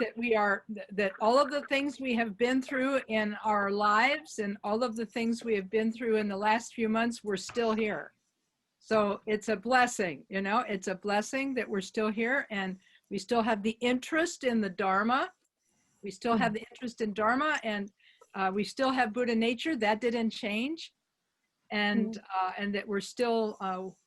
that that all of the things we have been through in our lives and all of the things we have been through in the last few months, we're still here. So it's a blessing, you know, it's a blessing that we're still here and we still have the interest in the Dharma. We still have the interest in Dharma, and we still have Buddha nature. That didn't change. And that we're still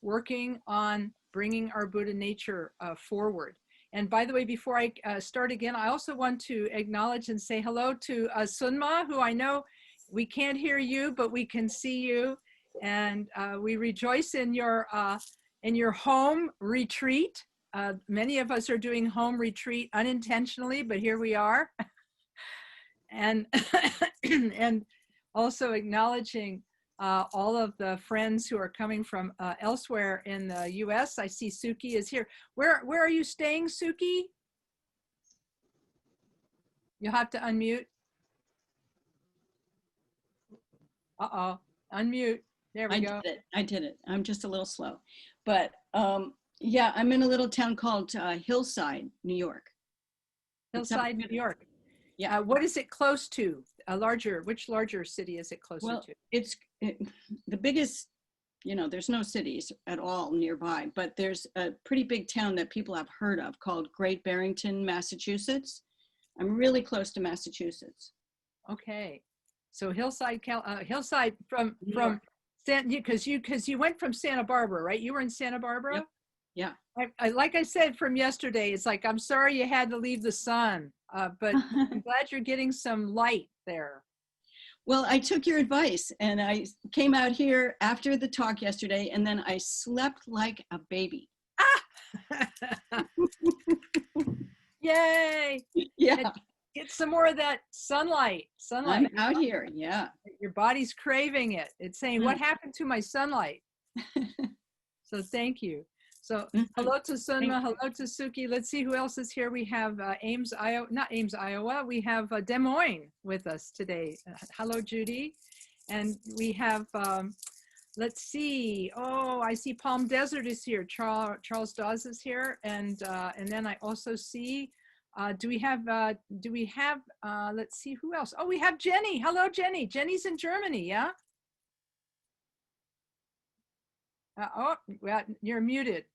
working on bringing our Buddha nature forward. And by the way, before I start again, I also want to acknowledge and say hello to Sunma, who I know we can't hear you, but we can see you. And we rejoice in your home retreat. Many of us are doing home retreat unintentionally, but here we are. And, and also acknowledging all of the friends who are coming from elsewhere in the US. I see Suki is here. Where are you staying, Suki? You'll have to unmute. Uh-oh, unmute. There we go. I did it. I'm just a little slow. But yeah, I'm in a little town called Hillside, New York. Hillside, New York. Yeah. What is it close to? Which larger city is it closer to? It's the biggest, you know, there's no cities at all nearby, but there's a pretty big town that people have heard of called Great Barrington, Massachusetts. I'm really close to Massachusetts. Okay. So Hillside from because you went from Santa Barbara, right? You were in Santa Barbara? Yep. Yeah. I like I said from yesterday, it's like, I'm sorry you had to leave the sun, but I'm glad you're getting some light there. Well, I took your advice and I came out here after the talk yesterday and then I slept like a baby. Yay. Yeah. Get some more of that sunlight. I'm out here, yeah. Your body's craving it. It's saying, what happened to my sunlight? So thank you. So hello to Sunma, hello to Suki. Let's see who else is here. We have Ames, Iowa, not Ames, Iowa. We have Des Moines with us today. Hello, Judy. And we have, let's see. Oh, I see Palm Desert is here. Charles Dawes is here. And then I also see, do we have, let's see who else. Oh, we have Jenny. Hello, Jenny. Jenny's in Germany, yeah? Oh, well, you're muted.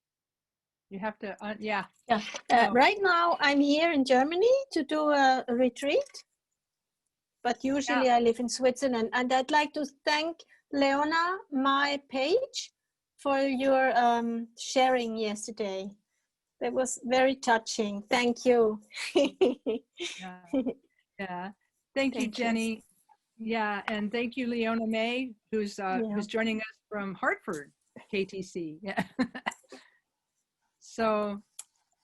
You have to, yeah. Yeah. Right now, I'm here in Germany to do a retreat, but usually I live in Switzerland. And I'd like to thank Leona, my page, for your sharing yesterday. That was very touching. Thank you. Yeah. Thank you, Jenny. Yeah, and thank you, Leona May, who's joining us from Hartford, KTC. Yeah. So,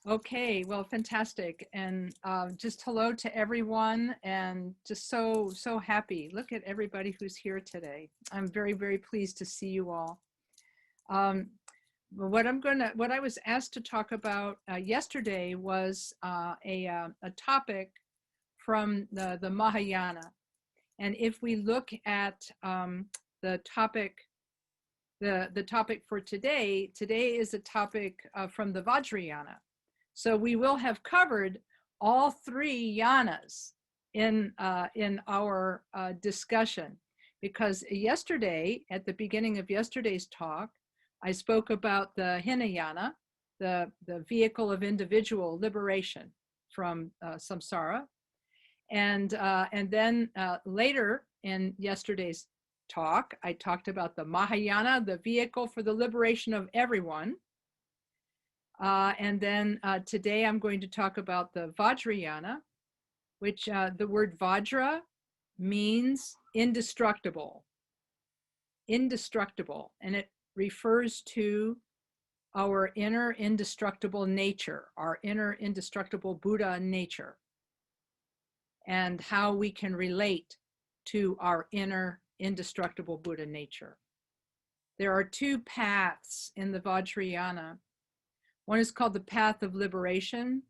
okay, well, fantastic. And just hello to everyone and just so happy. Look at everybody who's here today. I'm very, very pleased to see you all. What I was asked to talk about yesterday was a topic from the Mahayana. And if we look at the topic for today is a topic from the Vajrayana. So we will have covered all three yanas in our discussion, because yesterday, at the beginning of yesterday's talk, I spoke about the Hinayana, the vehicle of individual liberation from samsara. And then later in yesterday's talk, I talked about the Mahayana, the vehicle for the liberation of everyone. And then today I'm going to talk about the Vajrayana, which the word Vajra means indestructible. Indestructible. And it refers to our inner indestructible nature, our inner indestructible Buddha nature, and how we can relate to our inner indestructible Buddha nature. There are two paths in the Vajrayana. One is called the path of liberation,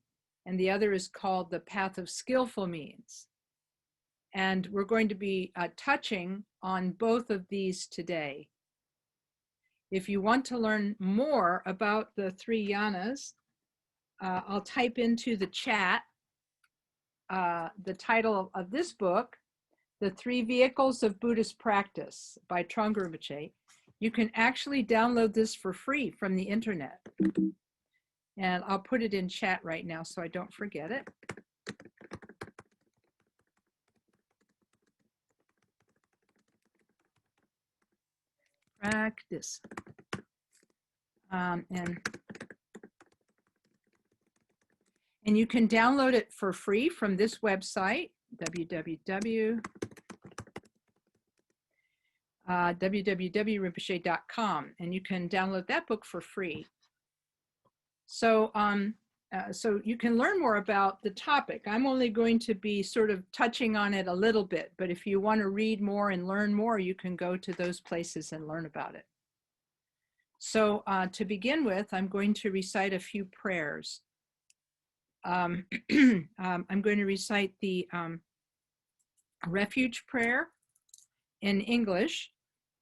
and the other is called the path of skillful means. And we're going to be touching on both of these today. If you want to learn more about the three yanas, I'll type into the chat the title of this book, The Three Vehicles of Buddhist Practice by Trungpa Rinpoche, you can actually download this for free from the internet. And I'll put it in chat right now so I don't forget it. Practice. And you can download it for free from this website, www.rinpoche.com, and you can download that book for free. So, so you can learn more about the topic. I'm only going to be sort of touching on it a little bit, but if you want to read more and learn more, you can go to those places and learn about it. So to begin with, I'm going to recite a few prayers. I'm going to recite the refuge prayer in English,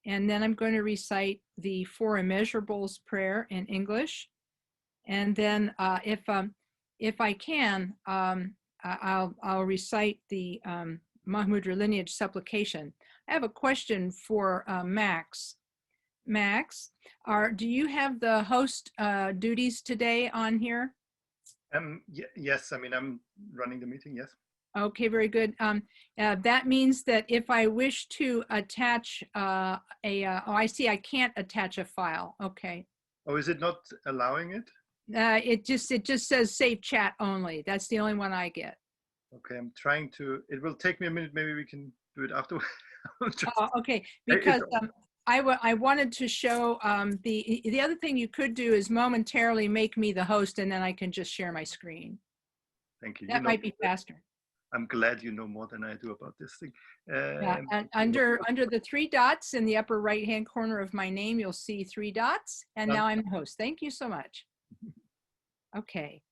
and then I'm going to recite the Four Immeasurables prayer in English, and then if I can, I'll recite the Mahamudra lineage supplication. I have a question for Max. Max, do you have the host duties today on here? Yes, I mean, I'm running the meeting, yes. Okay, very good. That means that if I wish to attach oh, I see, I can't attach a file. Okay. Oh, is it not allowing it? It just says save chat only. That's the only one I get. Okay, I'm trying to, it will take me a minute, maybe we can do it afterwards. Okay, because I wanted to show the other thing you could do is momentarily make me the host, and then I can just share my screen. Thank you. That might be faster. I'm glad you know more than I do about this thing. Yeah, and under the three dots in the upper right hand corner of my name, you'll see three dots, and now I'm the host. Thank you so much. Okay,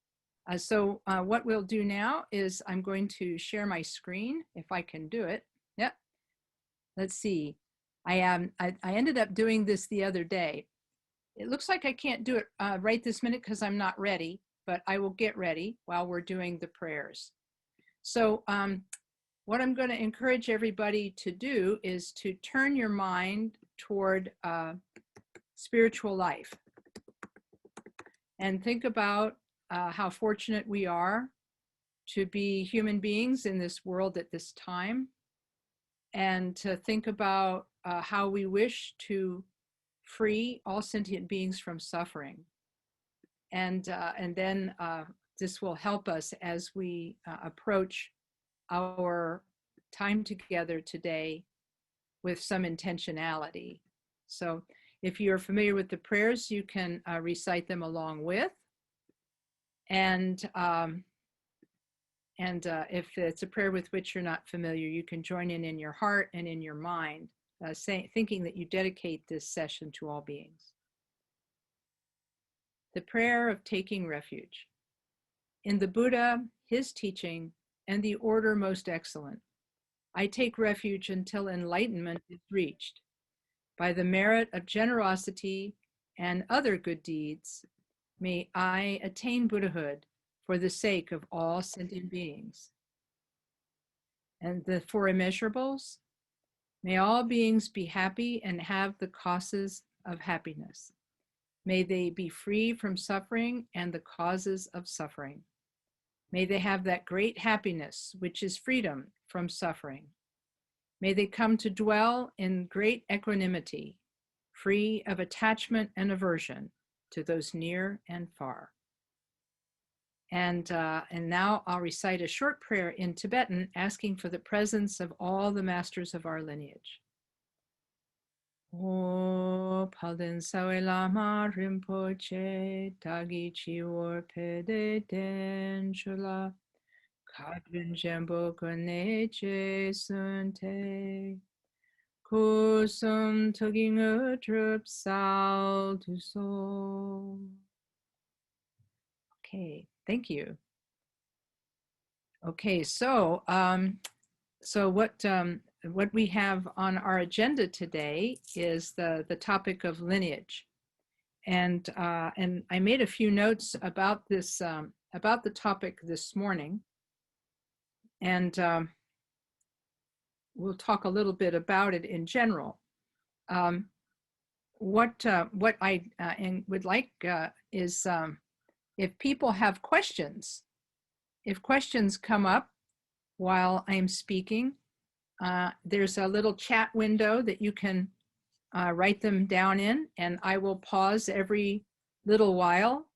so what we'll do now is I'm going to share my screen if I can do it. Yep. Let's see. I ended up doing this the other day. It looks like I can't do it right this minute because I'm not ready, but I will get ready while we're doing the prayers. So what I'm going to encourage everybody to do is to turn your mind toward spiritual life and think about how fortunate we are to be human beings in this world at this time, and to think about how we wish to free all sentient beings from suffering. And then this will help us as we approach our time together today with some intentionality. So if you're familiar with the prayers, you can recite them along with. And if it's a prayer with which you're not familiar, you can join in your heart and in your mind, thinking that you dedicate this session to all beings. The prayer of taking refuge. In the Buddha, his teaching, and the order most excellent, I take refuge until enlightenment is reached. By the merit of generosity and other good deeds, may I attain Buddhahood for the sake of all sentient beings. And the Four Immeasurables, may all beings be happy and have the causes of happiness. May they be free from suffering and the causes of suffering. May they have that great happiness, which is freedom from suffering. May they come to dwell in great equanimity, free of attachment and aversion to those near and far. And now I'll recite a short prayer in Tibetan, asking for the presence of all the masters of our lineage. O Palden Sawe Lama Rinpoche, Tagi Chiwar Pede Den Chula, Kadrin Jembo Koneche Sunte, Kusum Tugging a Trup Sal to Soul. Okay, thank you. Okay, so what we have on our agenda today is the topic of lineage, and I made a few notes about this about the topic this morning. And we'll talk a little bit about it in general. What I would like is if people have questions, if questions come up while I'm speaking, there's a little chat window that you can write them down in, and I will pause every little while.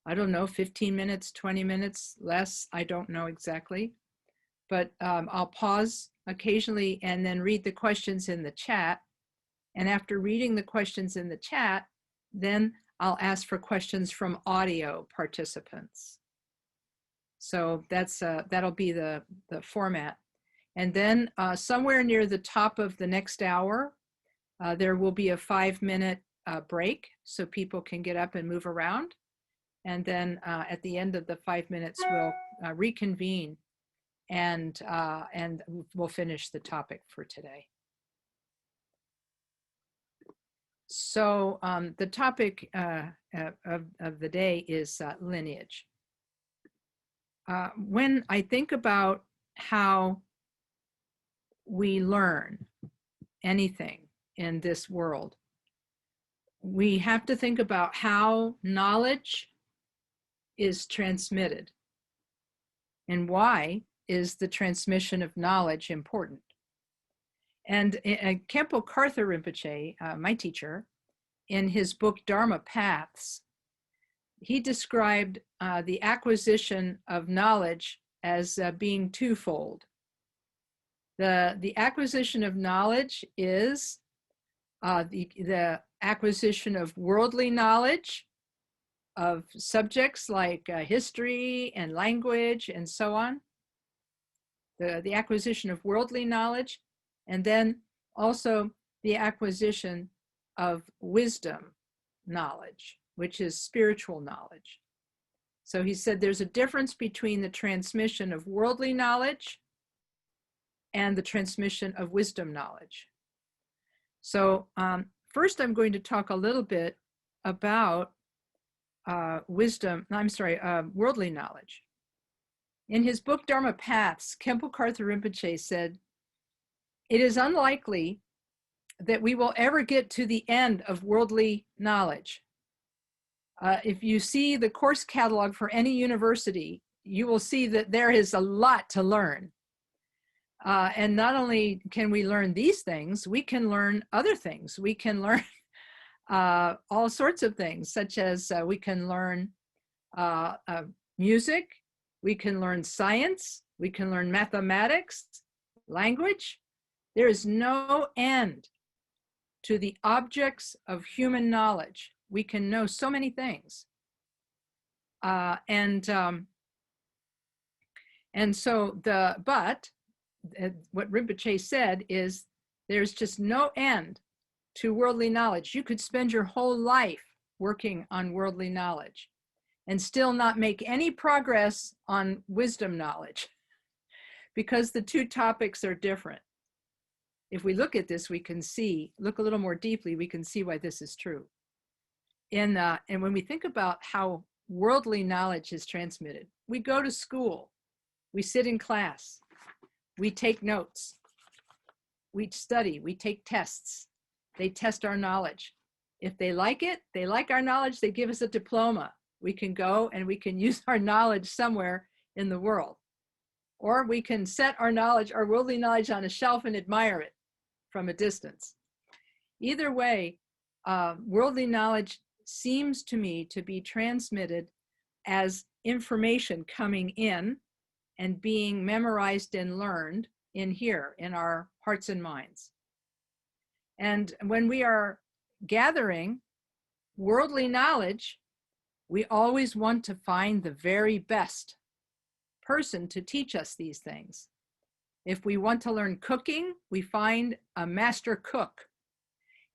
I don't know, 15 minutes, 20 minutes, less, I don't know exactly. But I'll pause occasionally and then read the questions in the chat. And after reading the questions in the chat, then I'll ask for questions from audio participants. So that's that'll be the format. And then somewhere near the top of the next hour, there will be a 5-minute break so people can get up and move around. And then at the end of the 5 minutes, we'll reconvene and we'll finish the topic for today. So the topic of the day is lineage. When I think about how we learn anything in this world, we have to think about how knowledge is transmitted and why is the transmission of knowledge important. And Khenpo Karthar Rinpoche, my teacher, in his book Dharma Paths, he described the acquisition of knowledge as being twofold. The acquisition of knowledge is the acquisition of worldly knowledge of subjects like history and language and so on. The acquisition of worldly knowledge, and then also the acquisition of wisdom knowledge, which is spiritual knowledge. So he said there's a difference between the transmission of worldly knowledge and the transmission of wisdom knowledge. So first I'm going to talk a little bit about worldly knowledge. In his book Dharma Paths, Khenpo Karthar Rinpoche said, "It is unlikely that we will ever get to the end of worldly knowledge. If you see the course catalog for any university, you will see that there is a lot to learn. And not only can we learn these things, we can learn other things. We can learn all sorts of things, such as we can learn music, we can learn science, we can learn mathematics, language. There is no end to the objects of human knowledge. We can know so many things. And so what Rinpoche said is there's just no end to worldly knowledge. You could spend your whole life working on worldly knowledge and still not make any progress on wisdom knowledge because the two topics are different. If we look at this, we can look a little more deeply, we can see why this is true. And when we think about how worldly knowledge is transmitted, we go to school, we sit in class, we take notes, we study, we take tests, they test our knowledge. If they like it, they like our knowledge, they give us a diploma. We can go and we can use our knowledge somewhere in the world. Or we can set our knowledge, our worldly knowledge, on a shelf and admire it from a distance. Either way, worldly knowledge seems to me to be transmitted as information coming in and being memorized and learned in here, in our hearts and minds. And when we are gathering worldly knowledge, we always want to find the very best person to teach us these things. If we want to learn cooking, we find a master cook.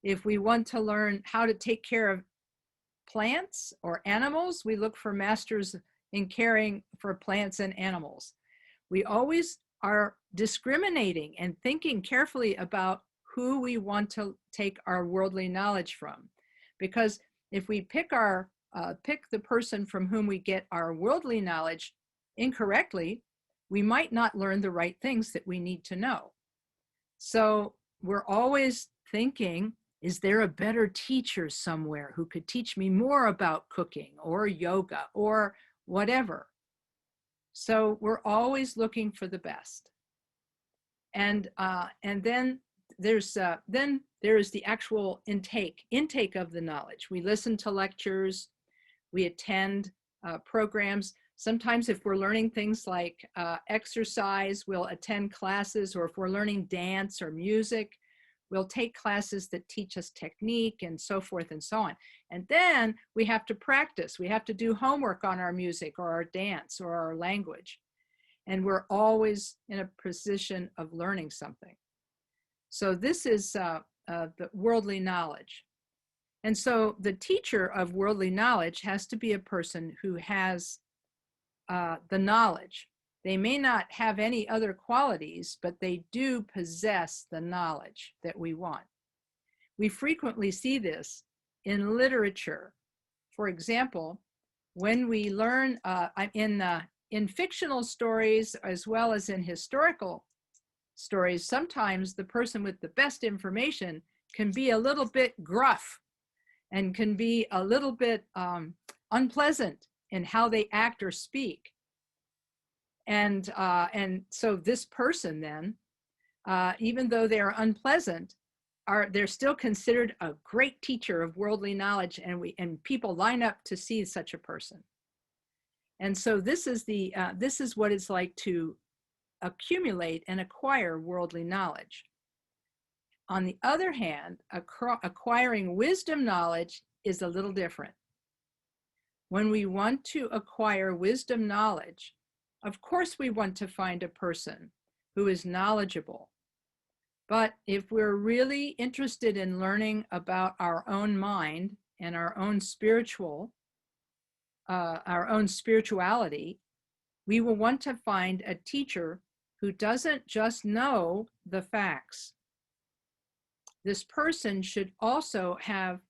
If we want to learn how to take care of plants or animals, we look for masters in caring for plants and animals. We always are discriminating and thinking carefully about who we want to take our worldly knowledge from. Because if we pick the person from whom we get our worldly knowledge incorrectly, we might not learn the right things that we need to know. So we're always thinking, is there a better teacher somewhere who could teach me more about cooking or yoga or whatever? So we're always looking for the best. And then there is the actual intake of the knowledge. We listen to lectures, we attend programs. Sometimes if we're learning things like exercise, we'll attend classes, or if we're learning dance or music, we'll take classes that teach us technique and so forth and so on. And then we have to practice. We have to do homework on our music or our dance or our language. And we're always in a position of learning something. So this is the worldly knowledge. And so the teacher of worldly knowledge has to be a person who has the knowledge. They may not have any other qualities, but they do possess the knowledge that we want. We frequently see this in literature. For example, when we learn in fictional stories as well as in historical stories, sometimes the person with the best information can be a little bit gruff and can be a little bit unpleasant in how they act or speak. And so this person then, even though they are unpleasant, they're still considered a great teacher of worldly knowledge, and people line up to see such a person. And so this is what it's like to accumulate and acquire worldly knowledge. On the other hand, acquiring wisdom knowledge is a little different. When we want to acquire wisdom knowledge, of course we want to find a person who is knowledgeable. But if we're really interested in learning about our own mind and our own spirituality, we will want to find a teacher who doesn't just know the facts. This person should also have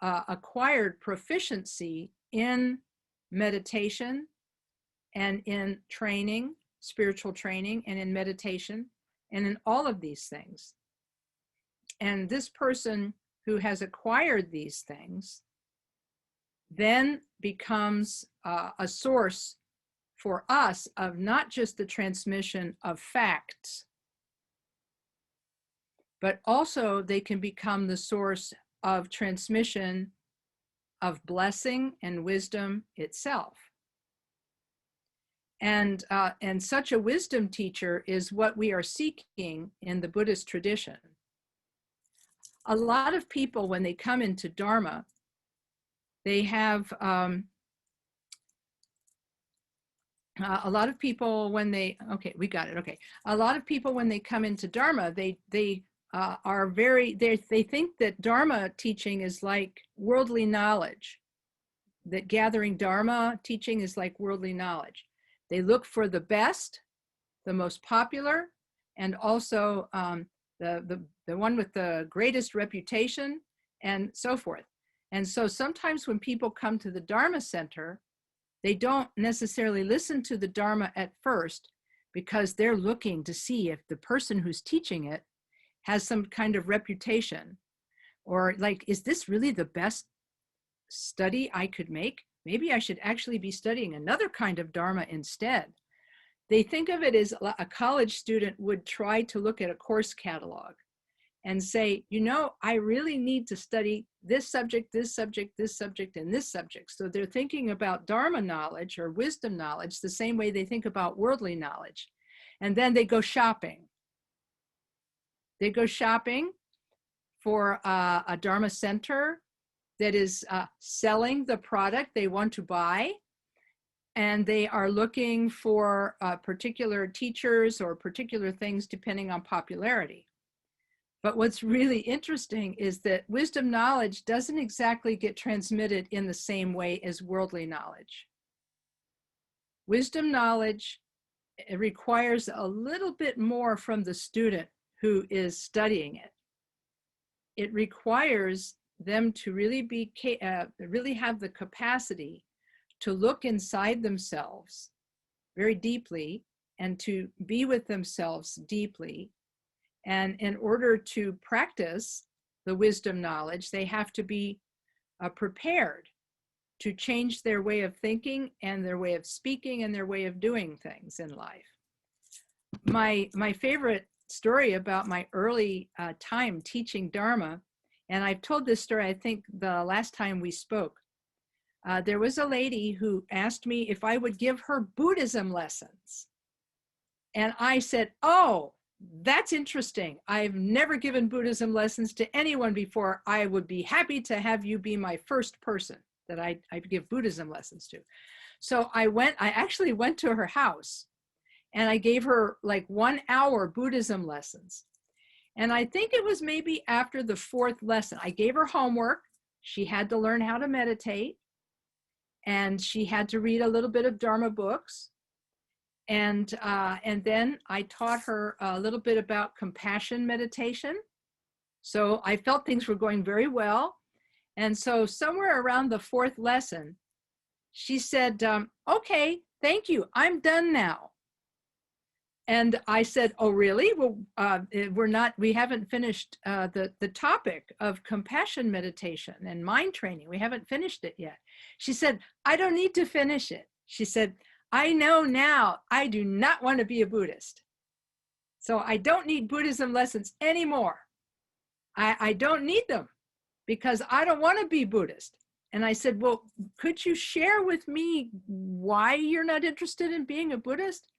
acquired proficiency in meditation and in training, spiritual training, and in meditation, and in all of these things. And this person who has acquired these things then becomes a source for us of not just the transmission of facts, but also they can become the source of transmission of blessing and wisdom itself. And such a wisdom teacher is what we are seeking in the Buddhist tradition. A lot of people, when they come into Dharma, they have a lot of people when they, okay, we got it, okay. A lot of people when they come into Dharma, they think that Dharma teaching is like worldly knowledge, that gathering Dharma teaching is like worldly knowledge. They look for the best, the most popular, and also the one with the greatest reputation, and so forth. And so sometimes when people come to the Dharma Center, they don't necessarily listen to the Dharma at first because they're looking to see if the person who's teaching it has some kind of reputation, or like, is this really the best study I could make? Maybe I should actually be studying another kind of Dharma instead. They think of it as a college student would try to look at a course catalog and say, you know, I really need to study this subject, this subject, this subject, and this subject. So they're thinking about Dharma knowledge or wisdom knowledge the same way they think about worldly knowledge. And then they go shopping. They go shopping for a Dharma center that is selling the product they want to buy. And they are looking for particular teachers or particular things depending on popularity. But what's really interesting is that wisdom knowledge doesn't exactly get transmitted in the same way as worldly knowledge. Wisdom knowledge requires a little bit more from the student who is studying it. It requires them to really really have the capacity to look inside themselves very deeply and to be with themselves deeply. And in order to practice the wisdom knowledge, they have to be prepared to change their way of thinking and their way of speaking and their way of doing things in life. My favorite story about my early time teaching Dharma, and I've told this story, I think the last time we spoke, there was a lady who asked me if I would give her Buddhism lessons. And I said, oh, that's interesting. I've never given Buddhism lessons to anyone before. I would be happy to have you be my first person that I'd give Buddhism lessons to. So I actually went to her house and I gave her like 1 hour Buddhism lessons. And I think it was maybe after the 4th lesson, I gave her homework. She had to learn how to meditate and she had to read a little bit of Dharma books. And then I taught her a little bit about compassion meditation. So I felt things were going very well. And so somewhere around the 4th lesson, she said, okay, thank you, I'm done now. And I said, oh, really? Well, we haven't finished the topic of compassion meditation and mind training. We haven't finished it yet. She said, I don't need to finish it. She said, I know now I do not want to be a Buddhist. So I don't need Buddhism lessons anymore. I don't need them because I don't want to be Buddhist. And I said, well, could you share with me why you're not interested in being a Buddhist?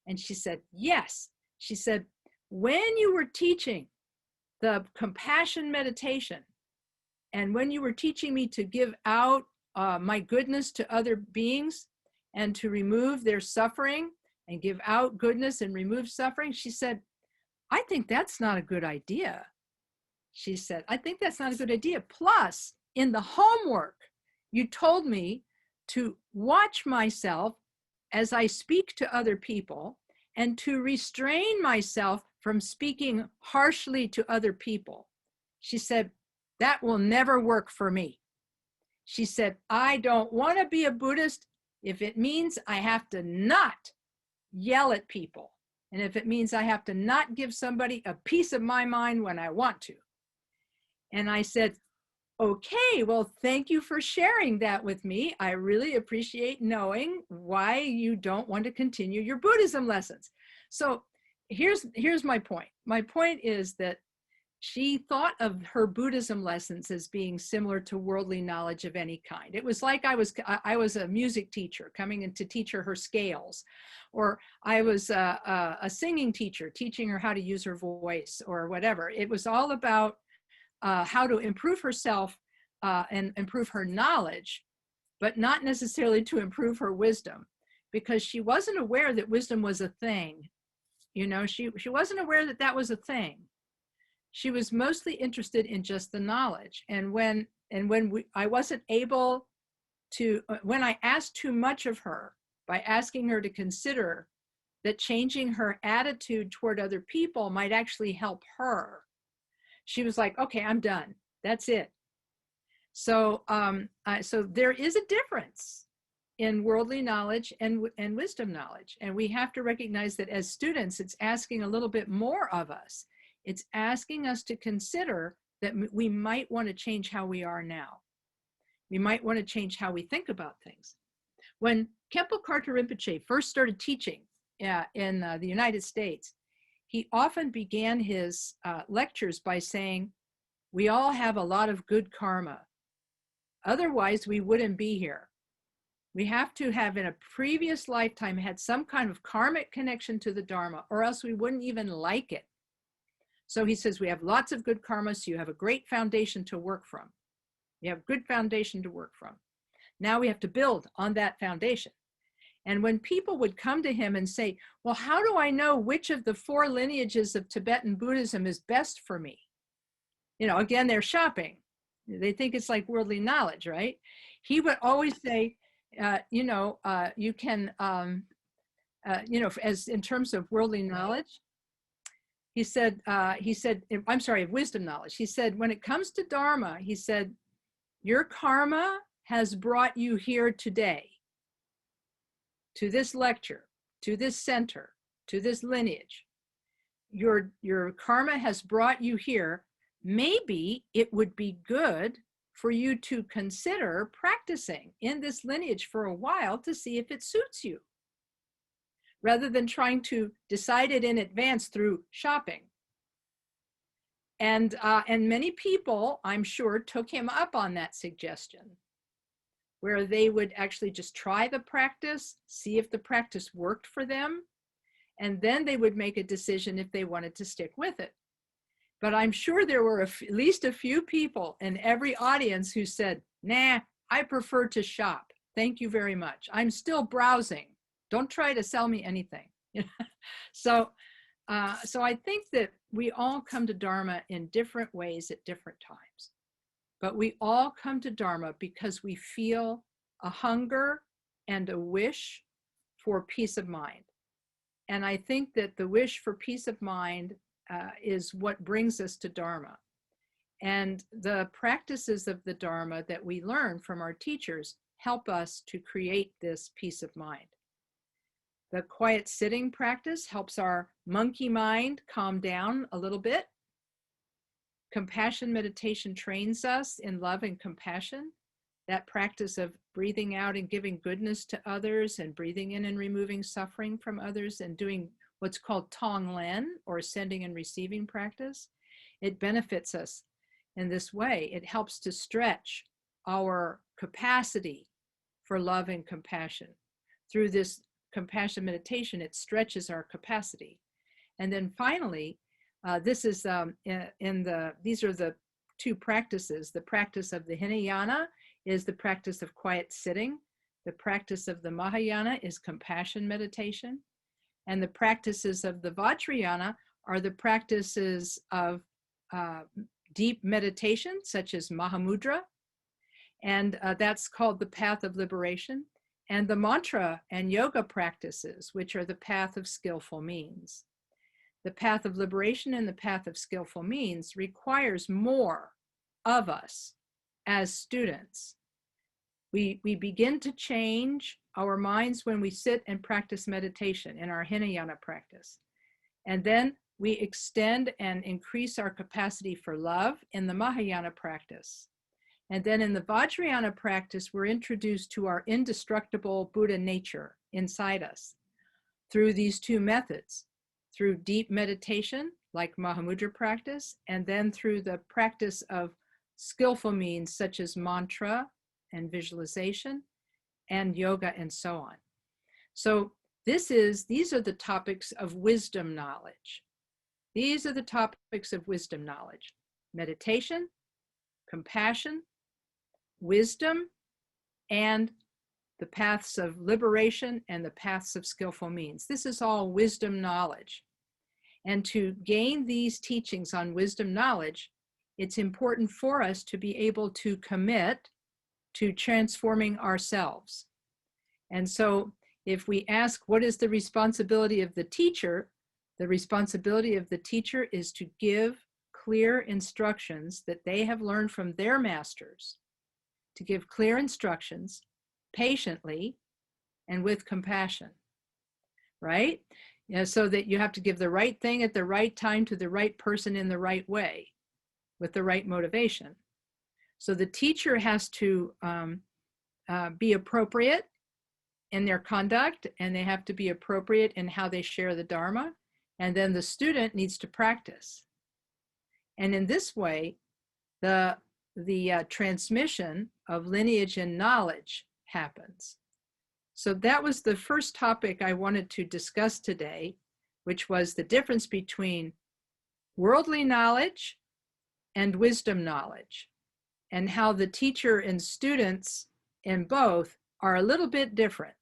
And she said, yes. She said, when you were teaching the compassion meditation and when you were teaching me to give out my goodness to other beings and to remove their suffering and give out goodness and remove suffering, she said, I think that's not a good idea. She said, I think that's not a good idea. Plus, in the homework, you told me to watch myself as I speak to other people and to restrain myself from speaking harshly to other people. She said, that will never work for me. She said, I don't want to be a Buddhist if it means I have to not yell at people. And if it means I have to not give somebody a piece of my mind when I want to. And I said, okay, well, thank you for sharing that with me. I really appreciate knowing why you don't want to continue your Buddhism lessons. So here's my point. My point is that she thought of her Buddhism lessons as being similar to worldly knowledge of any kind. It was like I was a music teacher coming in to teach her scales, or I was a singing teacher teaching her how to use her voice or whatever. It was all about how to improve herself and improve her knowledge, but not necessarily to improve her wisdom, because she wasn't aware that wisdom was a thing. You know, she wasn't aware that that was a thing. She was mostly interested in just the knowledge. And when I wasn't able to, when I asked too much of her by asking her to consider that changing her attitude toward other people might actually help her, she was like, okay, I'm done. That's it. So, so there is a difference in worldly knowledge and wisdom knowledge. And we have to recognize that as students, it's asking a little bit more of us. It's asking us to consider that we might want to change how we are now. We might want to change how we think about things. When Khenpo Karthar Rinpoche first started teaching in the United States, he often began his lectures by saying, we all have a lot of good karma. Otherwise, we wouldn't be here. We have to have in a previous lifetime had some kind of karmic connection to the Dharma, or else we wouldn't even like it. So he says, we have lots of good karma, so you have a great foundation to work from. You have good foundation to work from. Now we have to build on that foundation. And when people would come to him and say, well, how do I know which of the 4 lineages of Tibetan Buddhism is best for me? You know, again, they're shopping. They think it's like worldly knowledge, right? He would always say, you can, as in terms of worldly knowledge, he said, I'm sorry, of wisdom knowledge. He said, when it comes to Dharma, he said, your karma has brought you here today, to this lecture, to this center. to this lineage. Your karma has brought you here. Maybe it would be good for you to consider practicing in this lineage for a while to see if it suits you, rather than trying to decide it in advance through shopping. And many people, I'm sure, took him up on that suggestion, where they would actually just try the practice, see if the practice worked for them, and then they would make a decision if they wanted to stick with it. But I'm sure there were at least a few people in every audience who said, nah, I prefer to shop. Thank you very much. I'm still browsing. Don't try to sell me anything. So I think that we all come to Dharma in different ways at different times. But we all come to Dharma because we feel a hunger and a wish for peace of mind. And I think that the wish for peace of mind is what brings us to Dharma. And the practices of the Dharma that we learn from our teachers help us to create this peace of mind. The quiet sitting practice helps our monkey mind calm down a little bit. Compassion meditation trains us in love and compassion. That practice of breathing out and giving goodness to others, and breathing in and removing suffering from others, and doing what's called Tonglen, or sending and receiving practice, it benefits us in this way. It helps to stretch our capacity for love and compassion. Through this compassion meditation, it stretches our capacity. And then finally, these are the two practices. The practice of the Hinayana is the practice of quiet sitting. The practice of the Mahayana is compassion meditation. And the practices of the Vajrayana are the practices of deep meditation, such as Mahamudra. And that's called the path of liberation. And the mantra and yoga practices, which are the path of skillful means. The path of liberation and the path of skillful means requires more of us as students. We begin to change our minds when we sit and practice meditation in our Hinayana practice. And then we extend and increase our capacity for love in the Mahayana practice. And then in the Vajrayana practice, we're introduced to our indestructible Buddha nature inside us through these two methods, through deep meditation, like Mahamudra practice, and then through the practice of skillful means, such as mantra and visualization and yoga and so on. So these are the topics of wisdom knowledge. These are the topics of wisdom knowledge: meditation, compassion, wisdom, and the paths of liberation and the paths of skillful means. This is all wisdom knowledge. And to gain these teachings on wisdom knowledge, it's important for us to be able to commit to transforming ourselves. And so if we ask, what is the responsibility of the teacher? The responsibility of the teacher is to give clear instructions that they have learned from their masters, to give clear instructions patiently and with compassion, right? You know, so that you have to give the right thing at the right time to the right person in the right way with the right motivation. So the teacher has to be appropriate in their conduct, and they have to be appropriate in how they share the Dharma. And then the student needs to practice. And in this way, the transmission of lineage and knowledge happens. So that was the first topic I wanted to discuss today, which was the difference between worldly knowledge and wisdom knowledge, and how the teacher and students in both are a little bit different.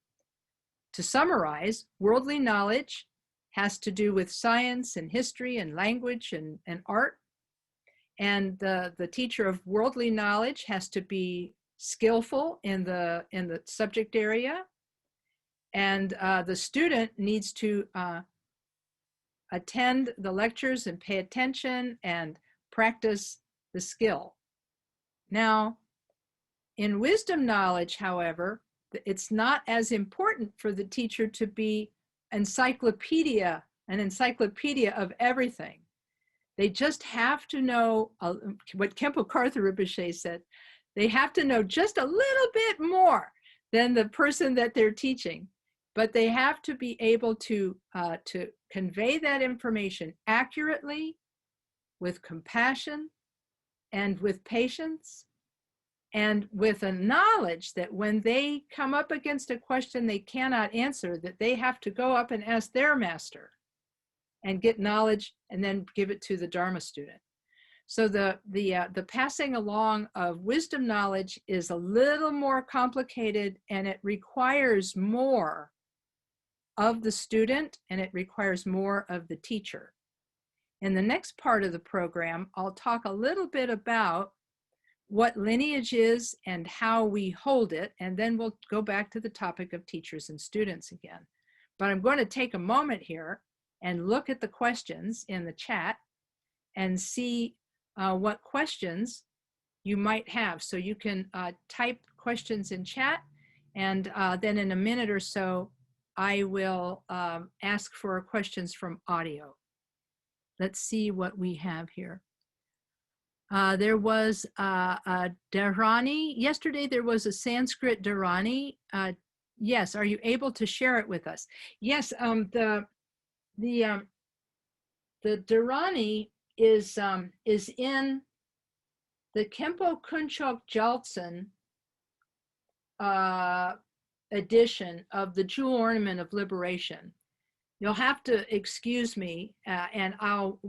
To summarize, worldly knowledge has to do with science and history and language and art. And the teacher of worldly knowledge has to be skillful in the subject area. And the student needs to attend the lectures and pay attention and practice the skill. Now, in wisdom knowledge, however, it's not as important for the teacher to be encyclopedia, an encyclopedia of everything. They just have to know what Khenpo Karthar Rinpoche said. They have to know just a little bit more than the person that they're teaching, but they have to be able to convey that information accurately, with compassion, and with patience, and with a knowledge that when they come up against a question they cannot answer, that they have to go up and ask their master and get knowledge and then give it to the Dharma student. So the passing along of wisdom knowledge is a little more complicated, and it requires more of the student, and it requires more of the teacher. In the next part of the program, I'll talk a little bit about what lineage is and how we hold it, and then we'll go back to the topic of teachers and students again. But I'm going to take a moment here and look at the questions in the chat and see what questions you might have. So you can type questions in chat, and then in a minute or so, I will ask for questions from audio. Let's see what we have here. There was a Dharani. Yesterday there was a Sanskrit Dharani. Yes, are you able to share it with us? Yes, the Dharani is in the Khenpo Kunchok Jaltsen edition of the Jewel Ornament of Liberation. You'll have to excuse me, and I'll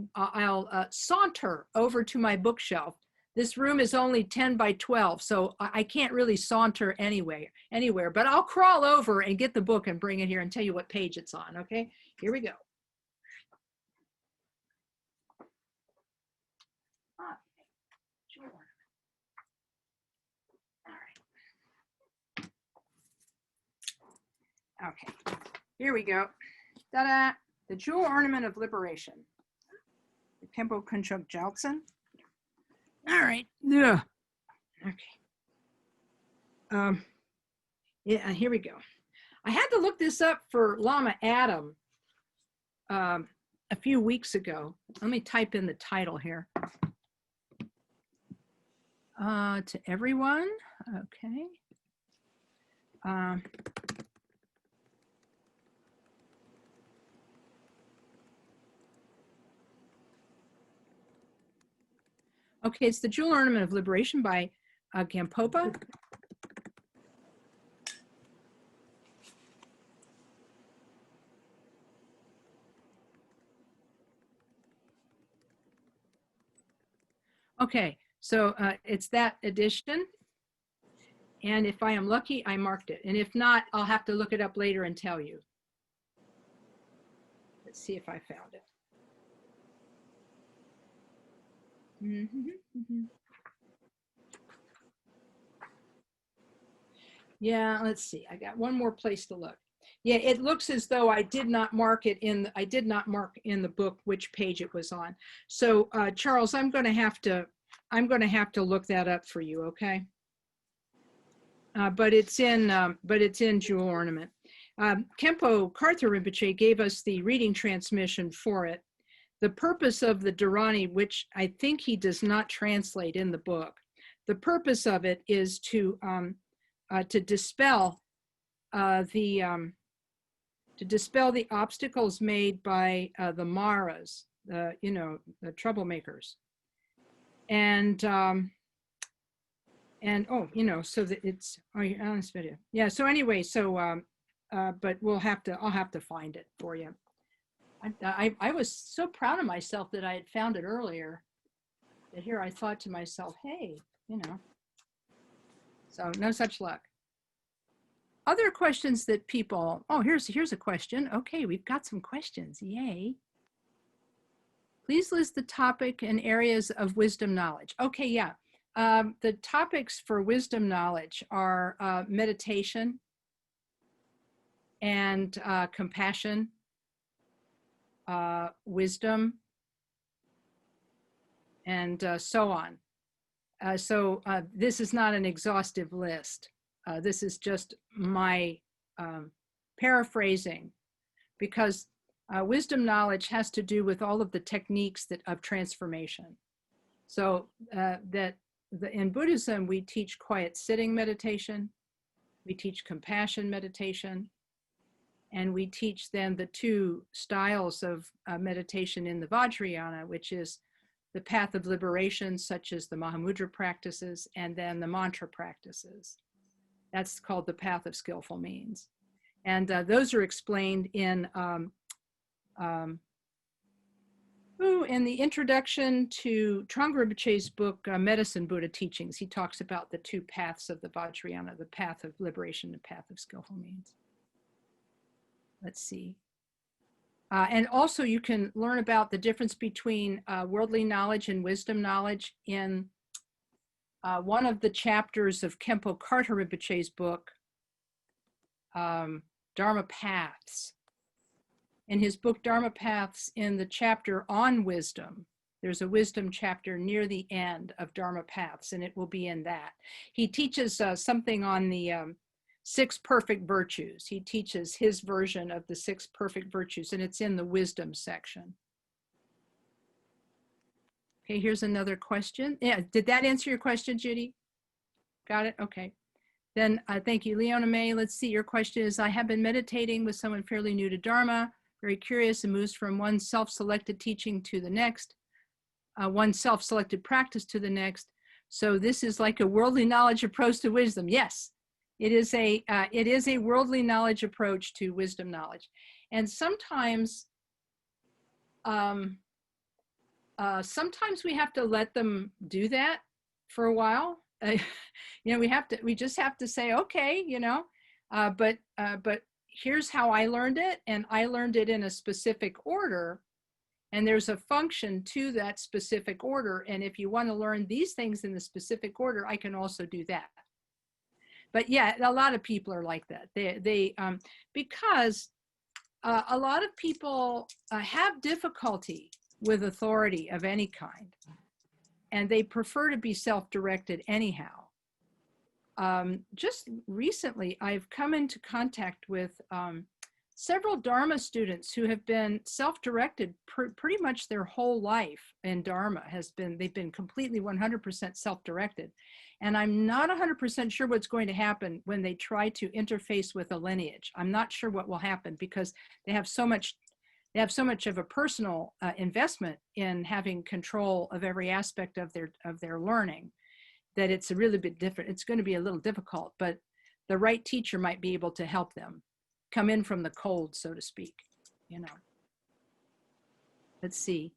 saunter over to my bookshelf. This room is only 10 by 12, so I can't really saunter anywhere, but I'll crawl over and get the book and bring it here and tell you what page it's on, okay? Here we go. Okay, here we go. Ta-da! The Jewel Ornament of Liberation. The Khenpo Kunchok Jaltsen. All right. Yeah. Okay. Yeah, here we go. I had to look this up for Lama Adam a few weeks ago. Let me type in the title here. To everyone. Okay. Okay, it's the Jewel Ornament of Liberation by Gampopa. Okay, so it's that edition. And if I am lucky, I marked it. And if not, I'll have to look it up later and tell you. Let's see if I found it. Yeah, let's see. I got one more place to look. Yeah, it looks as though I did not mark it in. I did not mark in the book which page it was on. So Charles, I'm going to have to look that up for you. Okay. But it's in Jewel Ornament. Khenpo Karthar Rinpoche gave us the reading transmission for it. The purpose of the Dharani, which I think he does not translate in the book, the purpose of it is to dispel the obstacles made by the Maras, the troublemakers, and so that it's on this video. Yeah. So anyway, but I'll have to find it for you. I was so proud of myself that I had found it earlier. That here I thought to myself, hey, so no such luck. Other questions that people, here's a question. Okay, we've got some questions, yay. Please list the topic and areas of wisdom knowledge. Okay, yeah. The topics for wisdom knowledge are meditation and compassion, wisdom, and so on. So this is not an exhaustive list. This is just my paraphrasing because wisdom knowledge has to do with all of the techniques of transformation. So in Buddhism, we teach quiet sitting meditation, we teach compassion meditation, and we teach then the two styles of meditation in the Vajrayana, which is the path of liberation, such as the Mahamudra practices, and then the mantra practices. That's called the path of skillful means. And those are explained in the introduction to Trungpa Rinpoche's book, Medicine Buddha Teachings. He talks about the two paths of the Vajrayana, the path of liberation, the path of skillful means. Let's see. And also you can learn about the difference between worldly knowledge and wisdom knowledge in one of the chapters of Khenpo Karthar Rinpoche's book, Dharma Paths. In his book, Dharma Paths, in the chapter on wisdom, there's a wisdom chapter near the end of Dharma Paths, and it will be in that. He teaches something on the 6 perfect virtues. He teaches his version of the 6 perfect virtues, and it's in the wisdom section. Okay, here's another question. Yeah, did that answer your question, Judy? Got it? Okay. Then thank you, Leona May. Let's see, your question is, I have been meditating with someone fairly new to Dharma, very curious, and moves from one self-selected teaching to the next, one self-selected practice to the next. So this is like a worldly knowledge approach to wisdom. Yes, it is a worldly knowledge approach to wisdom knowledge. And sometimes, sometimes we have to let them do that for a while. You know, we just have to say, okay, you know, but here's how I learned it, and I learned it in a specific order, and there's a function to that specific order, and if you want to learn these things in the specific order, I can also do that. But yeah, a lot of people are like that. Because a lot of people have difficulty with authority of any kind, and they prefer to be self-directed anyhow. Just recently, I've come into contact with several Dharma students who have been self-directed pretty much their whole life in Dharma. They've been completely 100% self-directed. And I'm not 100% sure what's going to happen when they try to interface with a lineage. I'm not sure what will happen because they have so much of a personal investment in having control of every aspect of their learning, that it's a really bit different. It's going to be a little difficult, but the right teacher might be able to help them come in from the cold, so to speak, you know. Let's see.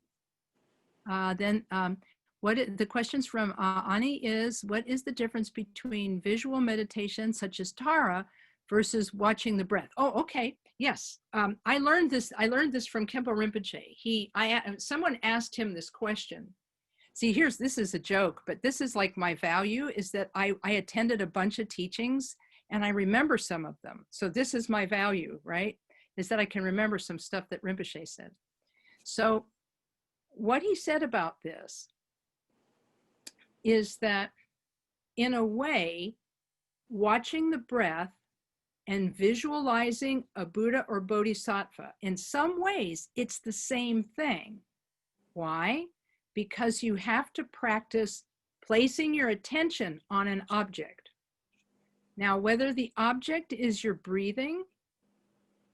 The questions from Ani is, what is the difference between visual meditation such as Tara versus watching the breath? Oh, okay. Yes. I learned this from Khenpo Rinpoche. Someone asked him this question. See, this is a joke, but this is like my value, is that I attended a bunch of teachings and I remember some of them. So this is my value, right? Is that I can remember some stuff that Rinpoche said. So what he said about this is that, in a way, watching the breath and visualizing a Buddha or Bodhisattva, in some ways, it's the same thing. Why? Because you have to practice placing your attention on an object. Now, whether the object is your breathing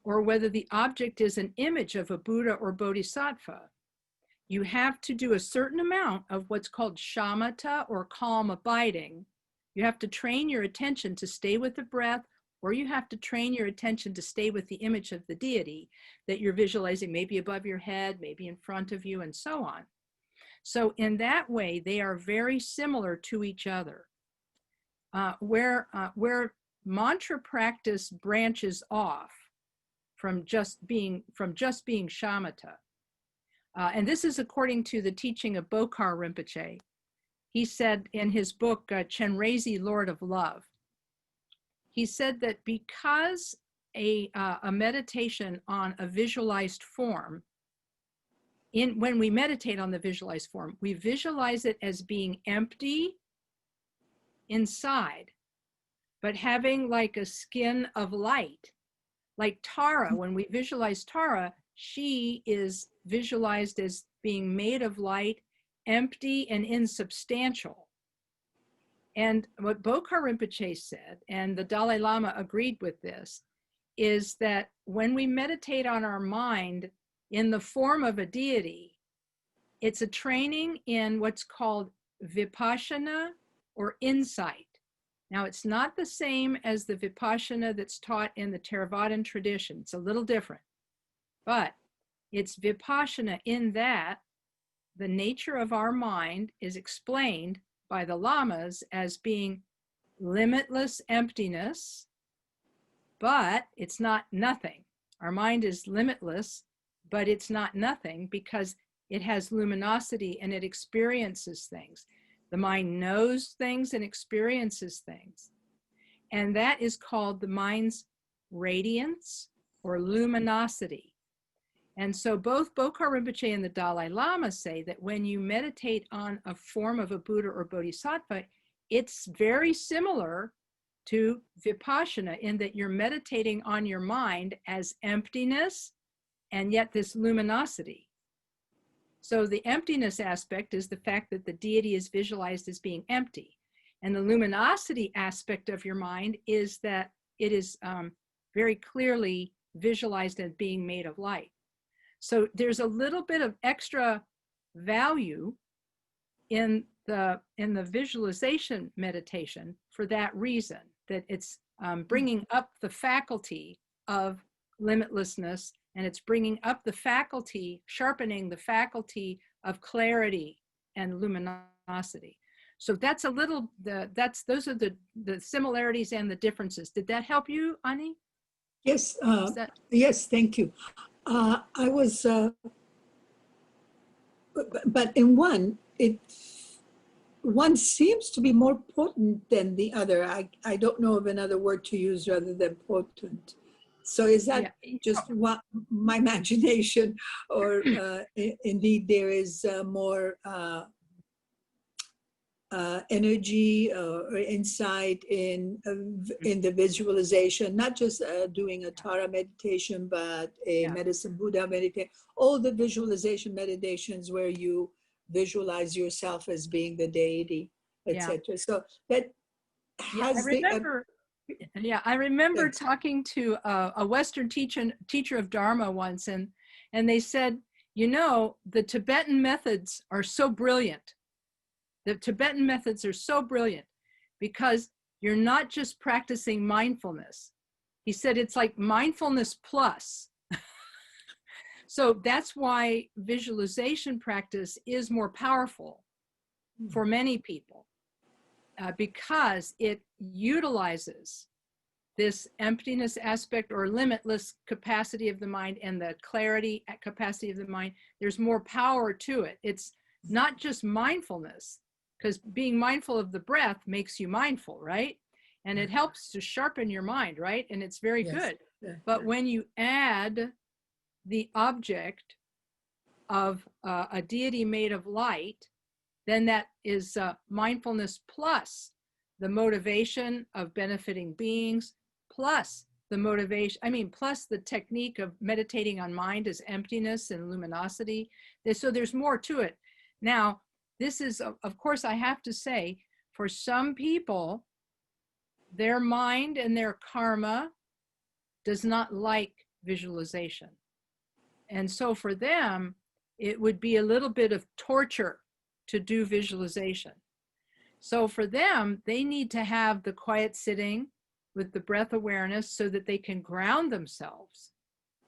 or whether the object is an image of a Buddha or Bodhisattva, you have to do a certain amount of what's called shamatha, or calm abiding. You have to train your attention to stay with the breath, or you have to train your attention to stay with the image of the deity that you're visualizing, maybe above your head, maybe in front of you, and so on. So in that way, they are very similar to each other. Where mantra practice branches off from just being shamatha, and this is according to the teaching of Bokhar Rinpoche. He said in his book, Chenrezig, Lord of Love, he said that because a meditation on a visualized form, when we meditate on the visualized form, we visualize it as being empty inside, but having like a skin of light, like Tara, when we visualize Tara, she is visualized as being made of light, empty and insubstantial. And what Bokhar Rinpoche said, and the Dalai Lama agreed with this, is that when we meditate on our mind in the form of a deity, it's a training in what's called vipassana or insight. Now, it's not the same as the vipassana that's taught in the Theravadan tradition. It's a little different, but it's vipassana in that the nature of our mind is explained by the lamas as being limitless emptiness, but it's not nothing. Our mind is limitless, but it's not nothing because it has luminosity and it experiences things. The mind knows things and experiences things. And that is called the mind's radiance or luminosity. And so both Bokhar Rinpoche and the Dalai Lama say that when you meditate on a form of a Buddha or Bodhisattva, it's very similar to Vipassana in that you're meditating on your mind as emptiness and yet this luminosity. So the emptiness aspect is the fact that the deity is visualized as being empty. And the luminosity aspect of your mind is that it is very clearly visualized as being made of light. So there's a little bit of extra value in the visualization meditation for that reason, that it's bringing up the faculty of limitlessness, and it's bringing up the faculty, sharpening the faculty of clarity and luminosity. So that's a little, those are the similarities and the differences. Did that help you, Ani? Yes, yes, thank you. I was, but in one seems to be more potent than the other. I don't know of another word to use rather than potent. So is that just what my imagination, or indeed there is more energy or insight in the visualization, not just doing a Tara meditation, but a Medicine Buddha meditation, all the visualization meditations where you visualize yourself as being the deity, etc. So that has I remember talking to a Western teacher of Dharma once, and they said, you know, the Tibetan methods are so brilliant. The Tibetan methods are so brilliant because you're not just practicing mindfulness. He said it's like mindfulness plus. So that's why visualization practice is more powerful for many people because it utilizes this emptiness aspect or limitless capacity of the mind and the clarity capacity of the mind. There's more power to it. It's not just mindfulness, because being mindful of the breath makes you mindful, right? And it helps to sharpen your mind, right? And it's very good. But when you add the object of a deity made of light, then that is mindfulness plus the motivation of benefiting beings, plus the motivation, plus the technique of meditating on mind as emptiness and luminosity. So there's more to it. Now, this is, of course, I have to say, for some people, their mind and their karma does not like visualization. And so for them, it would be a little bit of torture to do visualization. So for them, they need to have the quiet sitting with the breath awareness so that they can ground themselves.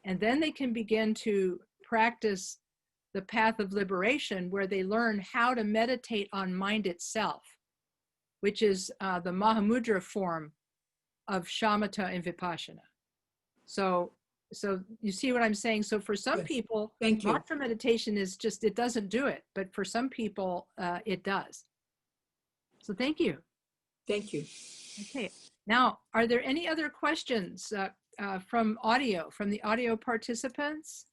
And then they can begin to practice the path of liberation, where they learn how to meditate on mind itself, which is the Mahamudra form of shamatha and vipassana. So you see what I'm saying? So for some people, mantra meditation is just, it doesn't do it, but for some people, it does. So thank you. Thank you. Okay. Now, are there any other questions from the audio participants?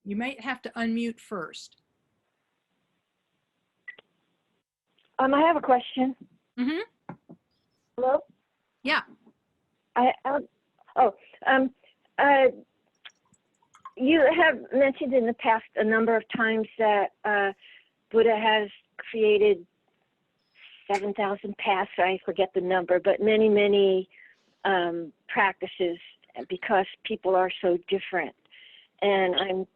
You might have to unmute first. I have a question. Mm-hmm. Hello? Yeah. You have mentioned in the past a number of times that Buddha has created 7,000 paths. I forget the number, but many, many practices because people are so different. And I'm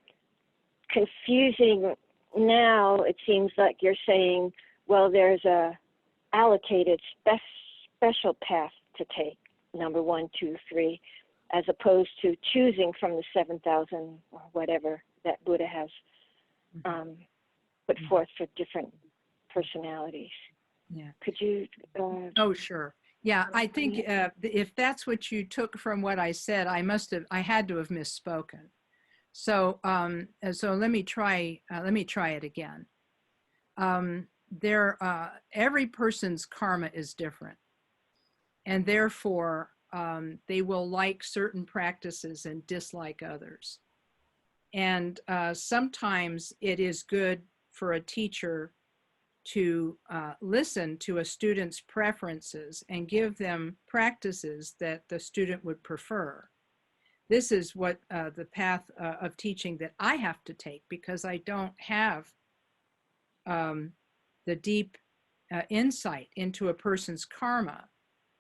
confusing now. It seems like you're saying, well, there's a allocated special path to take, number 1, 2, 3, as opposed to choosing from the 7,000 or whatever that Buddha has put forth for different personalities. Yeah. Could you? Oh, sure. Yeah, I think if that's what you took from what I said, I had to have misspoken. So, so let me try it again. Every person's karma is different, and therefore they will like certain practices and dislike others. And sometimes it is good for a teacher to listen to a student's preferences and give them practices that the student would prefer. This is what the path of teaching that I have to take, because I don't have the deep insight into a person's karma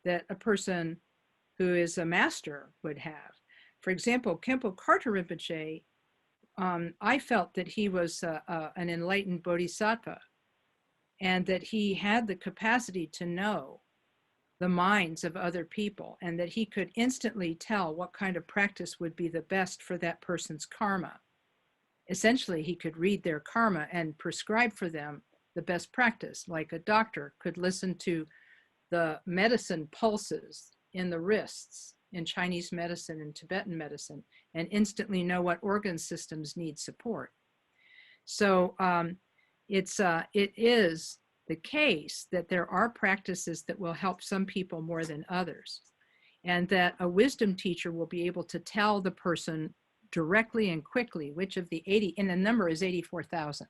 that a person who is a master would have. For example, Khenpo Karthar Rinpoche, I felt that he was an enlightened bodhisattva, and that he had the capacity to know the minds of other people, and that he could instantly tell what kind of practice would be the best for that person's karma. Essentially, he could read their karma and prescribe for them the best practice, like a doctor could listen to the medicine pulses in the wrists in Chinese medicine and Tibetan medicine and instantly know what organ systems need support. So it is the case that there are practices that will help some people more than others, and that a wisdom teacher will be able to tell the person directly and quickly which of the 80, and the number is 84,000.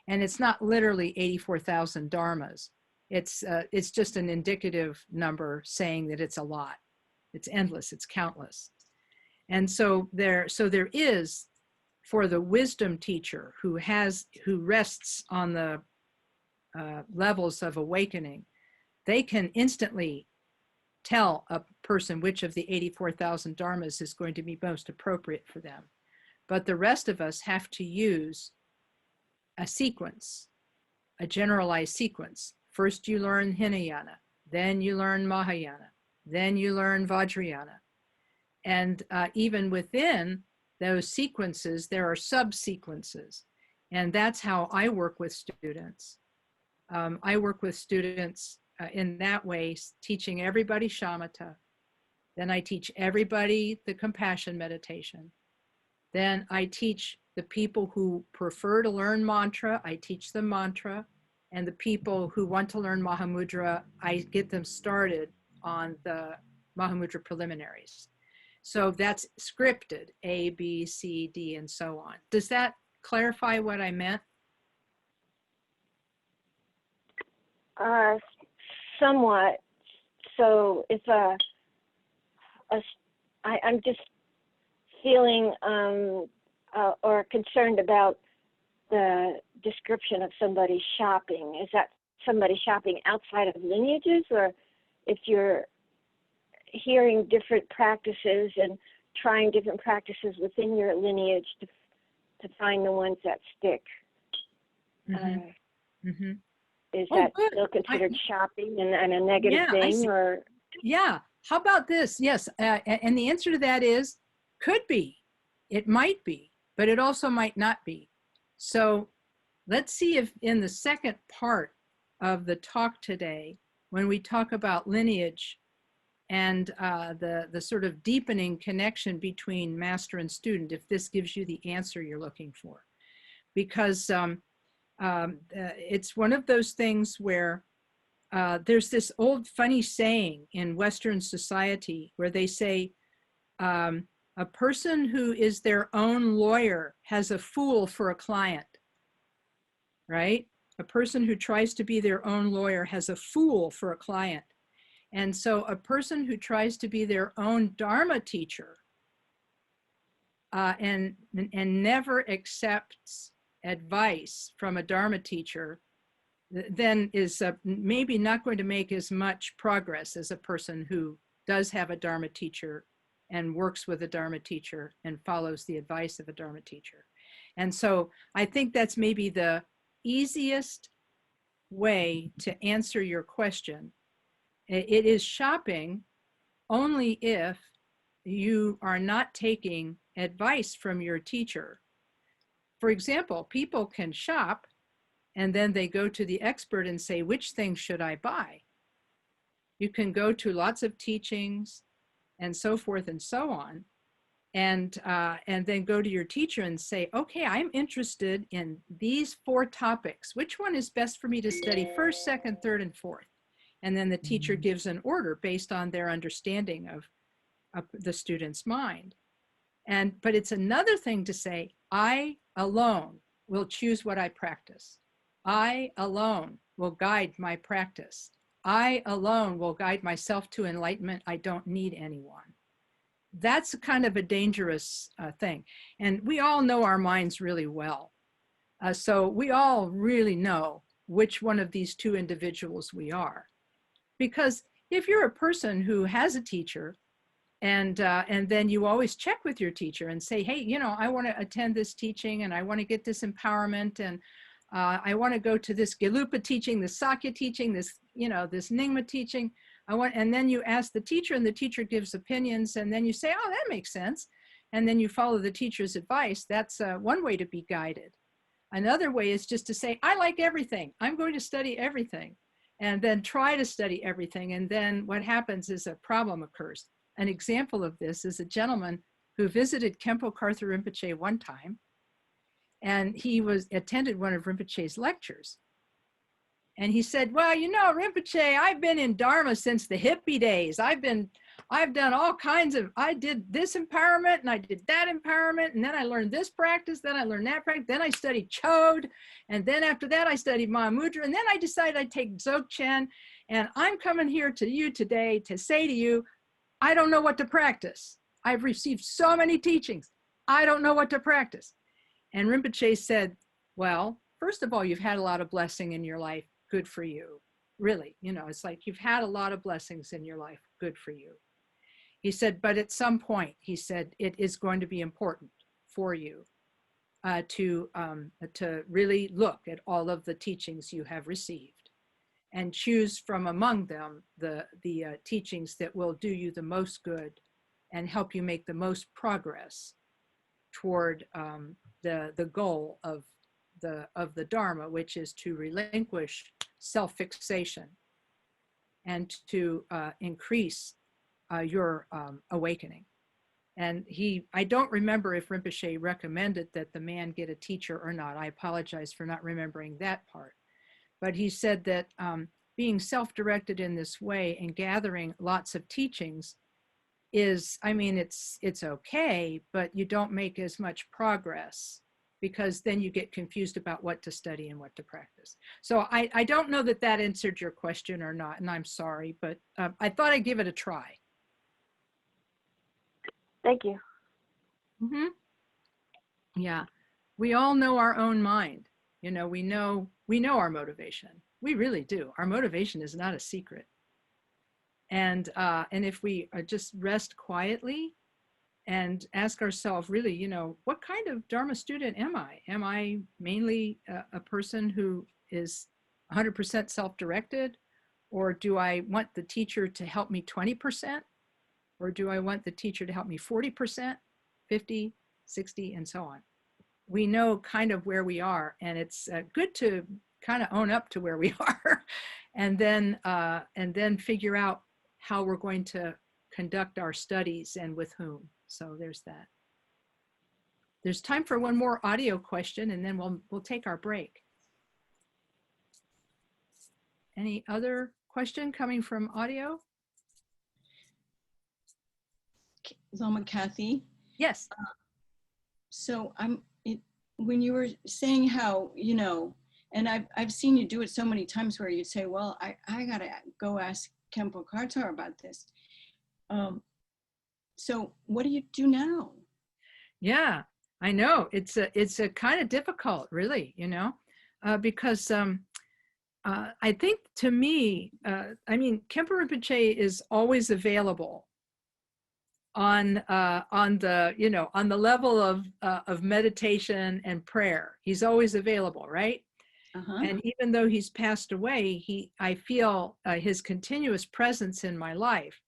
And it's not literally 84,000 dharmas. It's just an indicative number saying that it's a lot. It's endless, it's countless. And so there is, for the wisdom teacher who rests on the levels of awakening, they can instantly tell a person which of the 84,000 dharmas is going to be most appropriate for them. But the rest of us have to use a sequence, a generalized sequence. First you learn Hinayana, then you learn Mahayana, then you learn Vajrayana. And even within those sequences, there are subsequences. And that's how I work with students. I work with students in that way, teaching everybody shamatha. Then I teach everybody the compassion meditation. Then I teach the people who prefer to learn mantra, I teach them mantra. And the people who want to learn Mahamudra, I get them started on the Mahamudra preliminaries. So that's scripted, A, B, C, D, and so on. Does that clarify what I meant? Somewhat. So if I'm just feeling or concerned about the description of somebody shopping. Is that somebody shopping outside of lineages, or if you're hearing different practices and trying different practices within your lineage to find the ones that stick? Is that still considered shopping and a negative thing, or? Yeah. How about this? Yes. And the answer to that is could be. It might be, but it also might not be. So let's see if in the second part of the talk today, when we talk about lineage and the sort of deepening connection between master and student, if this gives you the answer you're looking for. Because it's one of those things where there's this old funny saying in Western society where they say, a person who is their own lawyer has a fool for a client, right? A person who tries to be their own lawyer has a fool for a client. And so a person who tries to be their own Dharma teacher and never accepts advice from a Dharma teacher, then is maybe not going to make as much progress as a person who does have a Dharma teacher and works with a Dharma teacher and follows the advice of a Dharma teacher. And so I think that's maybe the easiest way to answer your question. It is shopping only if you are not taking advice from your teacher. For example, people can shop and then they go to the expert and say, which thing should I buy? You can go to lots of teachings and so forth and so on, and then go to your teacher and say, okay, I'm interested in these 4 topics. Which one is best for me to study first, second, third, and fourth? And then the teacher gives an order based on their understanding of the student's mind. But it's another thing to say, I alone will choose what I practice. I alone will guide my practice. I alone will guide myself to enlightenment. I don't need anyone. That's kind of a dangerous thing. And we all know our minds really well. So we all really know which one of these 2 individuals we are. Because if you're a person who has a teacher and then you always check with your teacher and say, hey, you know, I want to attend this teaching and I want to get this empowerment and I want to go to this Gelupa teaching, this Sakya teaching, this, you know, this Nyingma teaching. And then you ask the teacher and the teacher gives opinions and then you say, oh, that makes sense. And then you follow the teacher's advice. That's one way to be guided. Another way is just to say, I like everything. I'm going to study everything. And then try to study everything. And then what happens is a problem occurs. An example of this is a gentleman who visited Khenpo Karthar Rinpoche one time. And he attended one of Rinpoche's lectures. And he said, well, you know, Rinpoche, I've been in Dharma since the hippie days. I've done all kinds of, I did this empowerment and I did that empowerment. And then I learned this practice. Then I learned that practice. Then I studied Chod. And then after that, I studied Mahamudra. And then I decided I'd take Dzogchen. And I'm coming here to you today to say to you, I don't know what to practice. I've received so many teachings. I don't know what to practice. And Rinpoche said, well, first of all, you've had a lot of blessing in your life. Good for you. Really, you know, it's like you've had a lot of blessings in your life. Good for you. He said, but at some point, he said, it is going to be important for you to really look at all of the teachings you have received and choose from among them the teachings that will do you the most good and help you make the most progress toward the goal of the Dharma, which is to relinquish self-fixation and to increase your awakening. And I don't remember if Rinpoche recommended that the man get a teacher or not. I apologize for not remembering that part. But he said that being self-directed in this way and gathering lots of teachings is, I mean, it's okay, but you don't make as much progress because then you get confused about what to study and what to practice. So I don't know that that answered your question or not, and I'm sorry, but I thought I'd give it a try. Thank you. Mm-hmm. Yeah, we all know our own mind. You know, we know our motivation. We really do. Our motivation is not a secret. And if we just rest quietly and ask ourselves, really, you know, what kind of Dharma student am I? Am I mainly a person who is 100% self-directed? Or do I want the teacher to help me 20%? Or do I want the teacher to help me 40%, 50, 60, and so on? We know kind of where we are, and it's good to kind of own up to where we are and then figure out how we're going to conduct our studies and with whom. So there's that. There's time for one more audio question and then we'll take our break. Any other question coming from audio? Lama, Kathy. Yes. So when you were saying how, you know, and I've seen you do it so many times where you'd say, well, I gotta go ask Khenpo Karthar about this. So what do you do now? Yeah, I know. It's a kind of difficult, really, because I think to me, I mean, Khenpo Rinpoche is always available on the on the level of meditation and prayer. He's always available, right? And even though he's passed away, I feel his continuous presence in my life.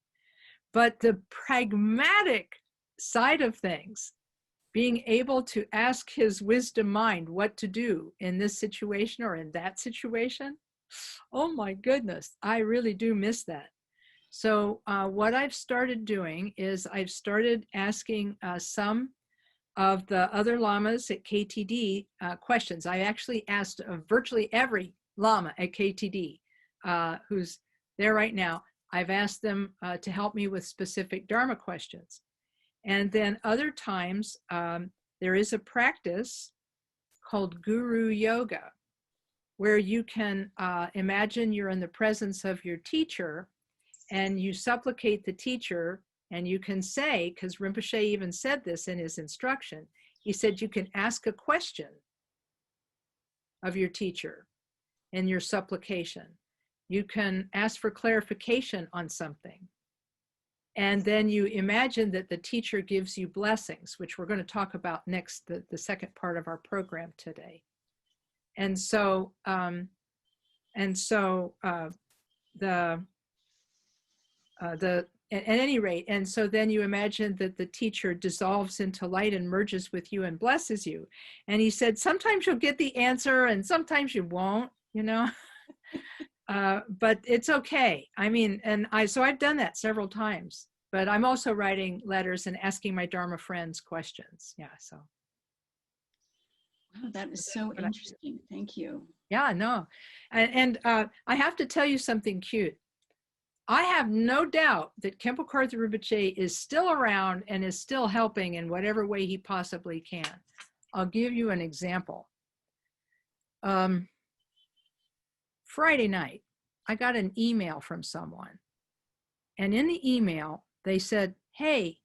But the pragmatic side of things, being able to ask his wisdom mind what to do in this situation or in that situation, oh my goodness, I really do miss that. So what I've started doing is I've started asking some of the other lamas at KTD questions. I actually asked virtually every lama at KTD who's there right now. I've asked them to help me with specific Dharma questions. And then other times, there is a practice called Guru Yoga, where you can imagine you're in the presence of your teacher and you supplicate the teacher, and you can say, because Rinpoche even said this in his instruction, he said you can ask a question of your teacher in your supplication. You can ask for clarification on something. And then you imagine that the teacher gives you blessings, which we're going to talk about next, the second part of our program today. And so, at any rate, and so then you imagine that the teacher dissolves into light and merges with you and blesses you. And he said, sometimes you'll get the answer and sometimes you won't, but it's okay. I mean, so I've done that several times, but I'm also writing letters and asking my Dharma friends questions. Yeah, so. Wow, that is so interesting. Thank you. Yeah, no. And I have to tell you something cute. I have no doubt that Khenpo Karthar Rinpoche is still around and is still helping in whatever way he possibly can. I'll give you an example. Friday night, I got an email from someone. And in the email, they said, hey,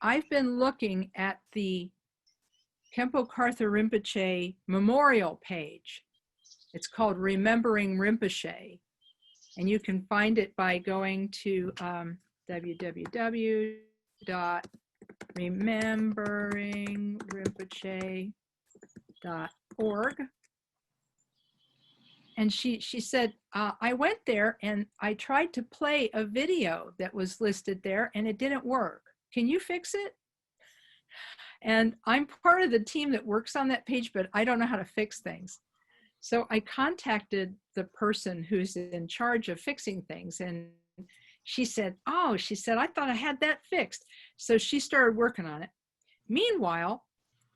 I've been looking at the Khenpo Karthar Rinpoche memorial page. It's called Remembering Rinpoche. And you can find it by going to www.rememberingrinpoche.org. And she said, I went there and I tried to play a video that was listed there and it didn't work. Can you fix it? And I'm part of the team that works on that page, but I don't know how to fix things. So I contacted the person who's in charge of fixing things. And she said, I thought I had that fixed. So she started working on it. Meanwhile,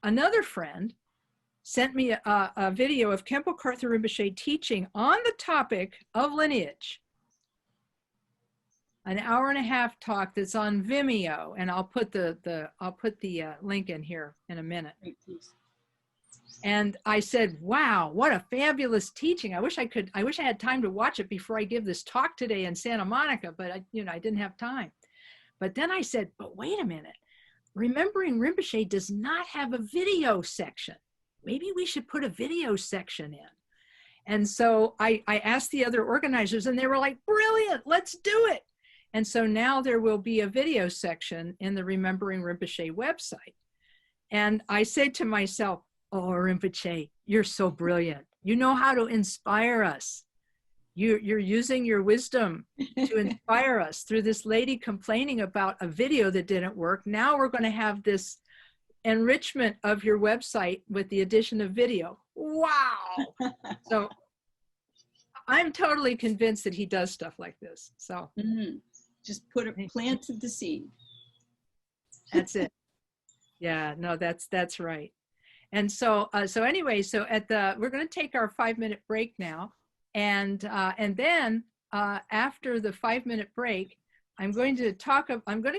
another friend sent me a video of Khenpo Karthar Rinpoche teaching on the topic of lineage. An 1.5-hour talk that's on Vimeo, and I'll put the link in here in a minute. And I said, wow, what a fabulous teaching. I wish I had time to watch it before I give this talk today in Santa Monica, but I didn't have time. But then I said, but wait a minute, Remembering Rinpoche does not have a video section. Maybe we should put a video section in. And so I asked the other organizers and they were like, brilliant, let's do it. And so now there will be a video section in the Remembering Rinpoche website. And I said to myself, oh, Rinpoche, you're so brilliant. You know how to inspire us. You're using your wisdom to inspire us through this lady complaining about a video that didn't work. Now we're going to have this enrichment of your website with the addition of video. Wow. So I'm totally convinced that he does stuff like this. So just plant the seed. That's it. Yeah, no, that's right. And so anyway, so we're going to take our 5-minute break now. And then after the 5-minute break, I'm going to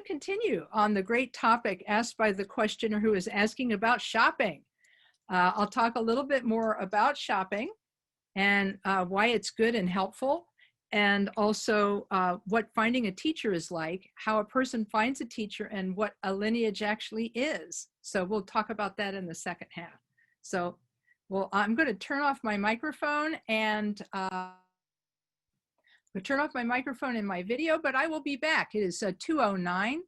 continue on the great topic asked by the questioner who is asking about shopping. I'll talk a little bit more about shopping and why it's good and helpful. and also what finding a teacher is like, how a person finds a teacher, and what a lineage actually is. So we'll talk about that in the second half. So, well, I'm going to turn off my microphone and turn off my microphone in my video, but I will be back. It is 2:09,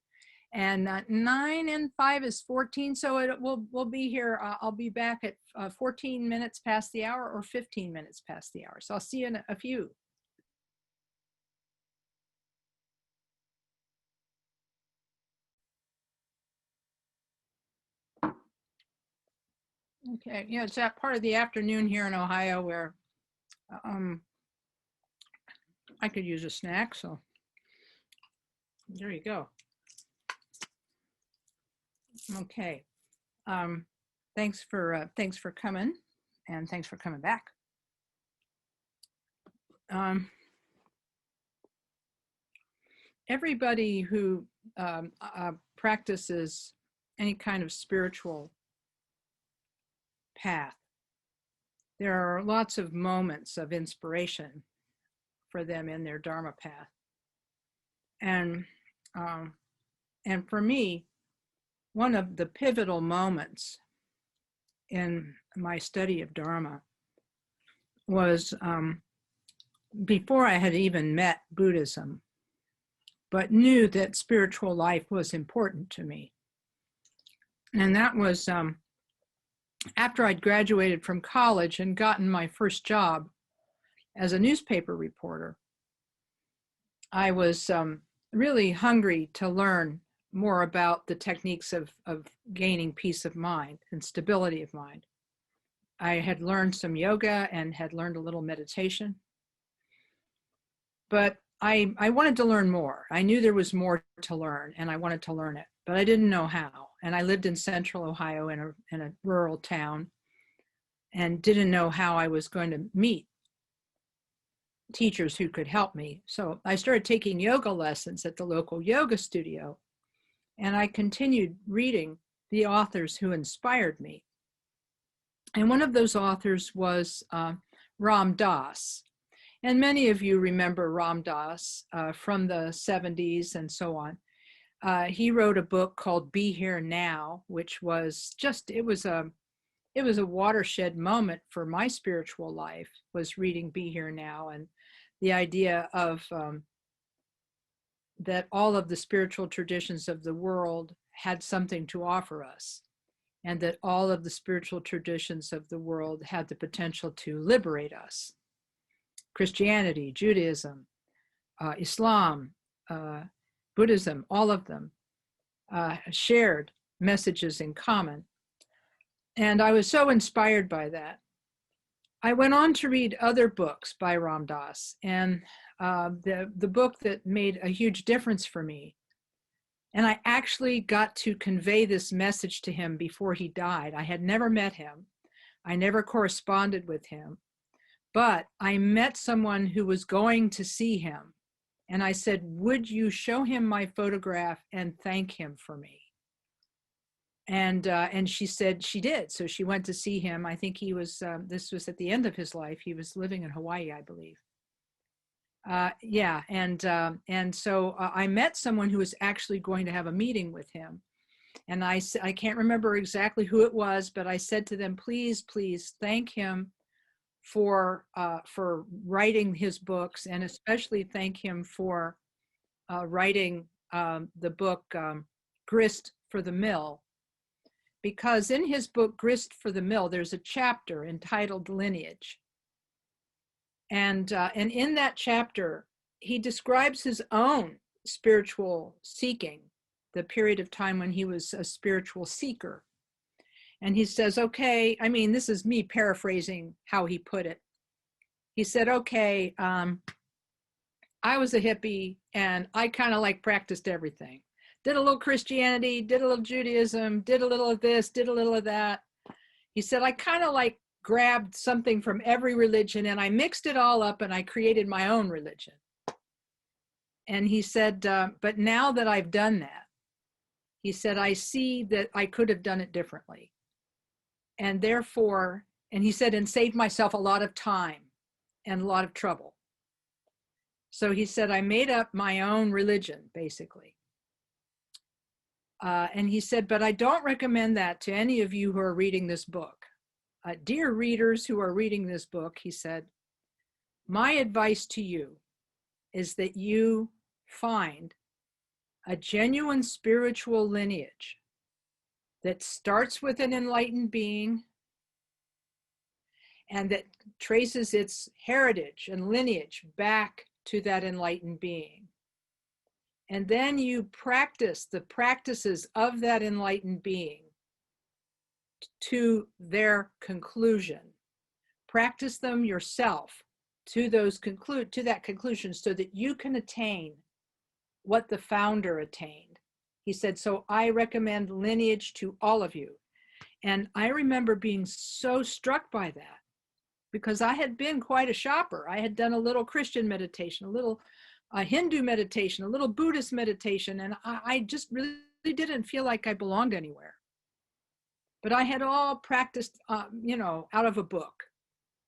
and 9 and 5 is 14. So we'll be here. I'll be back at 14 minutes past the hour or 15 minutes past the hour. So I'll see you in a few. Okay, yeah, it's that part of the afternoon here in Ohio where I could use a snack, so there you go. Okay, thanks for coming, and thanks for coming back. Everybody who practices any kind of spiritual path, there are lots of moments of inspiration for them in their Dharma path. And for me, one of the pivotal moments in my study of Dharma was before I had even met Buddhism, but knew that spiritual life was important to me. And that was after I'd graduated from college and gotten my first job as a newspaper reporter. I was really hungry to learn more about the techniques of gaining peace of mind and stability of mind. I had learned some yoga and had learned a little meditation, but I wanted to learn more. I knew there was more to learn, and I wanted to learn it, but I didn't know how. And I lived in central Ohio in a rural town, and didn't know how I was going to meet teachers who could help me. So I started taking yoga lessons at the local yoga studio, and I continued reading the authors who inspired me. And one of those authors was Ram Dass. And many of you remember Ram Dass from the 70s and so on. He wrote a book called Be Here Now, which was just, it was a watershed moment for my spiritual life, was reading Be Here Now, and the idea of that all of the spiritual traditions of the world had something to offer us, and that all of the spiritual traditions of the world had the potential to liberate us. Christianity, Judaism, Islam, Buddhism, all of them shared messages in common. And I was so inspired by that. I went on to read other books by Ram Dass, and the book that made a huge difference for me, and I actually got to convey this message to him before he died. I had never met him. I never corresponded with him, but I met someone who was going to see him. And I said, would you show him my photograph and thank him for me? And she said she did. So she went to see him. I think he was, this was at the end of his life. He was living in Hawaii, I believe. Yeah, and so I met someone who was actually going to have a meeting with him. And I can't remember exactly who it was, but I said to them, please thank him for writing his books, and especially thank him for writing the book Grist for the Mill. Because in his book, Grist for the Mill, there's a chapter entitled Lineage. And in that chapter, he describes his own spiritual seeking, the period of time when he was a spiritual seeker. And he says, okay, I mean, this is me paraphrasing how he put it. He said, okay, I was a hippie and I kind of like practiced everything. Did a little Christianity, did a little Judaism, did a little of this, did a little of that. He said, I kind of like grabbed something from every religion and I mixed it all up and I created my own religion. And he said, but now that I've done that, he said, I see that I could have done it differently. And therefore, and he said, and saved myself a lot of time and a lot of trouble. So he said, I made up my own religion, basically. And he said, but I don't recommend that to any of you who are reading this book. Dear readers who are reading this book, he said, my advice to you is that you find a genuine spiritual lineage that starts with an enlightened being and that traces its heritage and lineage back to that enlightened being. And then you practice the practices of that enlightened being to their conclusion. Practice them yourself to that conclusion so that you can attain what the founder attained. He said, so I recommend lineage to all of you. And I remember being so struck by that because I had been quite a shopper. I had done a little Christian meditation, a little Hindu meditation, a little Buddhist meditation, and I just really didn't feel like I belonged anywhere. But I had all practiced, out of a book,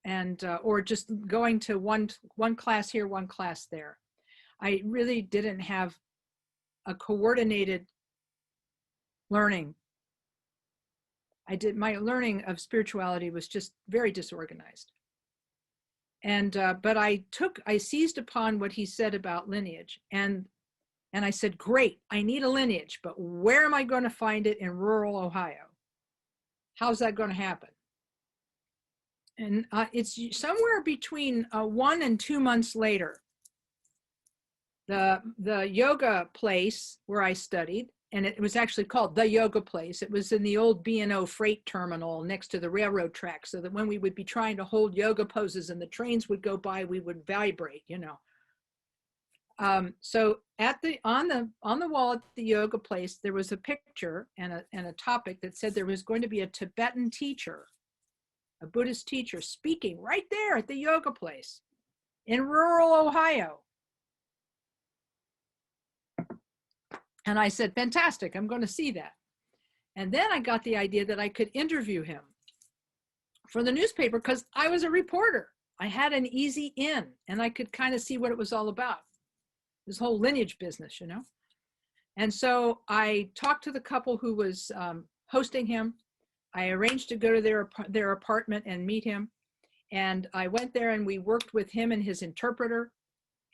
and or just going to one class here, one class there. I really didn't have a coordinated learning. My learning of spirituality was just very disorganized. And but I seized upon what he said about lineage, and I said, great, I need a lineage, but where am I going to find it in rural Ohio? How's that going to happen? And it's somewhere between 1 and 2 months later. The yoga place where I studied, and it was actually called the yoga place. It was in the old B&O freight terminal next to the railroad track, so that when we would be trying to hold yoga poses and the trains would go by, we would vibrate, So on the wall at the yoga place, there was a picture and a topic that said there was going to be a Tibetan teacher, a Buddhist teacher, speaking right there at the yoga place in rural Ohio. And I said, fantastic, I'm going to see that. And then I got the idea that I could interview him for the newspaper because I was a reporter. I had an easy in and I could kind of see what it was all about. This whole lineage business, And so I talked to the couple who was hosting him. I arranged to go to their apartment and meet him. And I went there and we worked with him and his interpreter.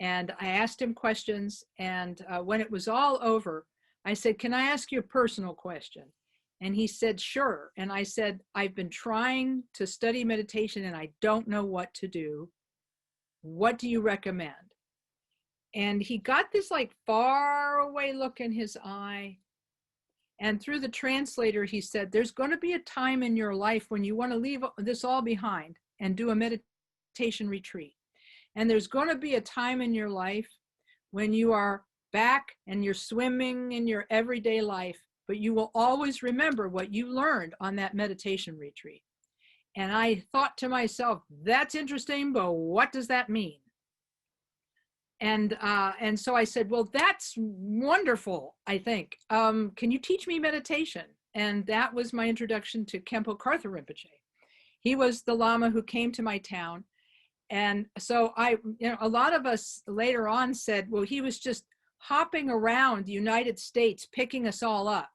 And I asked him questions. And when it was all over, I said, can I ask you a personal question? And he said, sure. And I said, I've been trying to study meditation and I don't know what to do. What do you recommend? And he got this like far away look in his eye. And through the translator, he said, there's going to be a time in your life when you want to leave this all behind and do a meditation retreat. And there's going to be a time in your life when you are back and you're swimming in your everyday life, but you will always remember what you learned on that meditation retreat. And I thought to myself, that's interesting, but what does that mean? And so I said, well, that's wonderful, I think. Can you teach me meditation? And that was my introduction to Khenpo Karthar Rinpoche. He was the Lama who came to my town. And so a lot of us later on said, well, he was just hopping around the United States, picking us all up.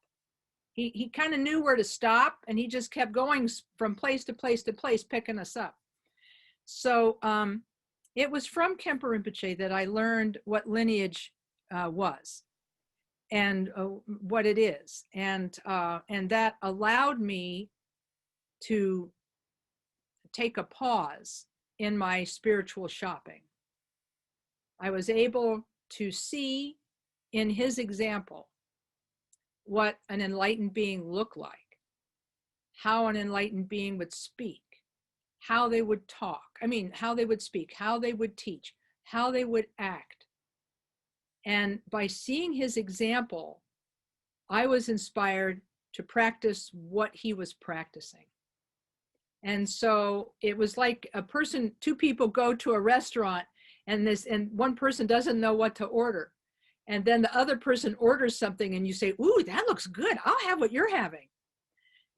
He kind of knew where to stop, and he just kept going from place to place to place, picking us up. So it was from Khenpo Rinpoche that I learned what lineage was and what it is. And that allowed me to take a pause in my spiritual shopping. I was able to see in his example what an enlightened being looked like, how an enlightened being would speak, how they would talk. How they would speak, how they would teach, how they would act. And by seeing his example, I was inspired to practice what he was practicing. And so it was like two people go to a restaurant and one person doesn't know what to order. And then the other person orders something and you say, ooh, that looks good. I'll have what you're having,